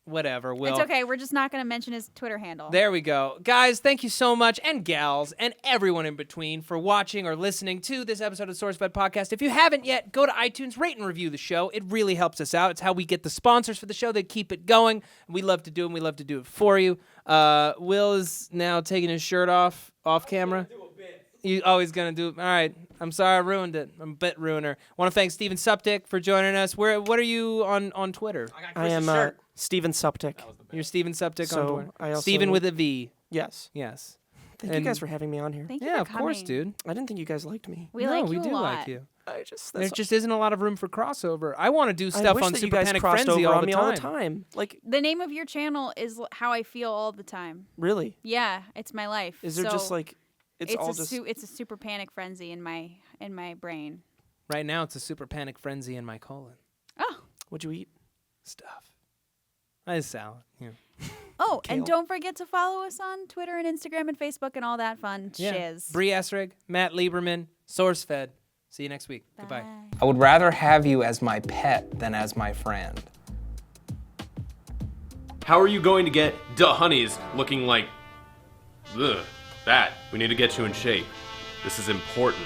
whatever. Will. It's okay. We're just not going to mention his Twitter handle. There we go. Guys, thank you so much, and gals, and everyone in between for watching or listening to this episode of SourceFed Podcast. If you haven't yet, go to iTunes, rate and review the show. It really helps us out. It's how we get the sponsors for the show. They keep it going. We love to do it, and we love to do it for you. Will is now taking his shirt off camera. He's going to do it. All right. I'm sorry I ruined it. I'm a bit ruiner. Want to thank Steven Suptic for joining us. What are you on Twitter? I am Steven Suptic. You're Steven Suptic So, on Twitter. I also- Steven with a V. Yes. Yes. Thank you guys for having me on here. Thank you Yeah, for of course, coming. dude. I didn't think you guys liked me. We no, like we you do a lot. like you. There There just isn't a lot of room for crossover. I want to do I stuff wish on that Super you guys Panic crossed Frenzy over all on the me time. all the time. Like, The name of your channel is how I feel all the time. really? Yeah, it's my life. Is there just So like, it's all just... it's a super panic frenzy in my brain. Right now, it's a Super Panic Frenzy in my colon. Oh. What'd you eat? Stuff. I salad. Yeah. Oh, and Kale. don't forget to follow us on Twitter and Instagram and Facebook and all that fun shiz. Bree Essrig, Matt Lieberman, SourceFed. See you next week. Goodbye. Bye. I would rather have you as my pet than as my friend. How are you going to get the honeys looking like that? We need to get you in shape. This is important.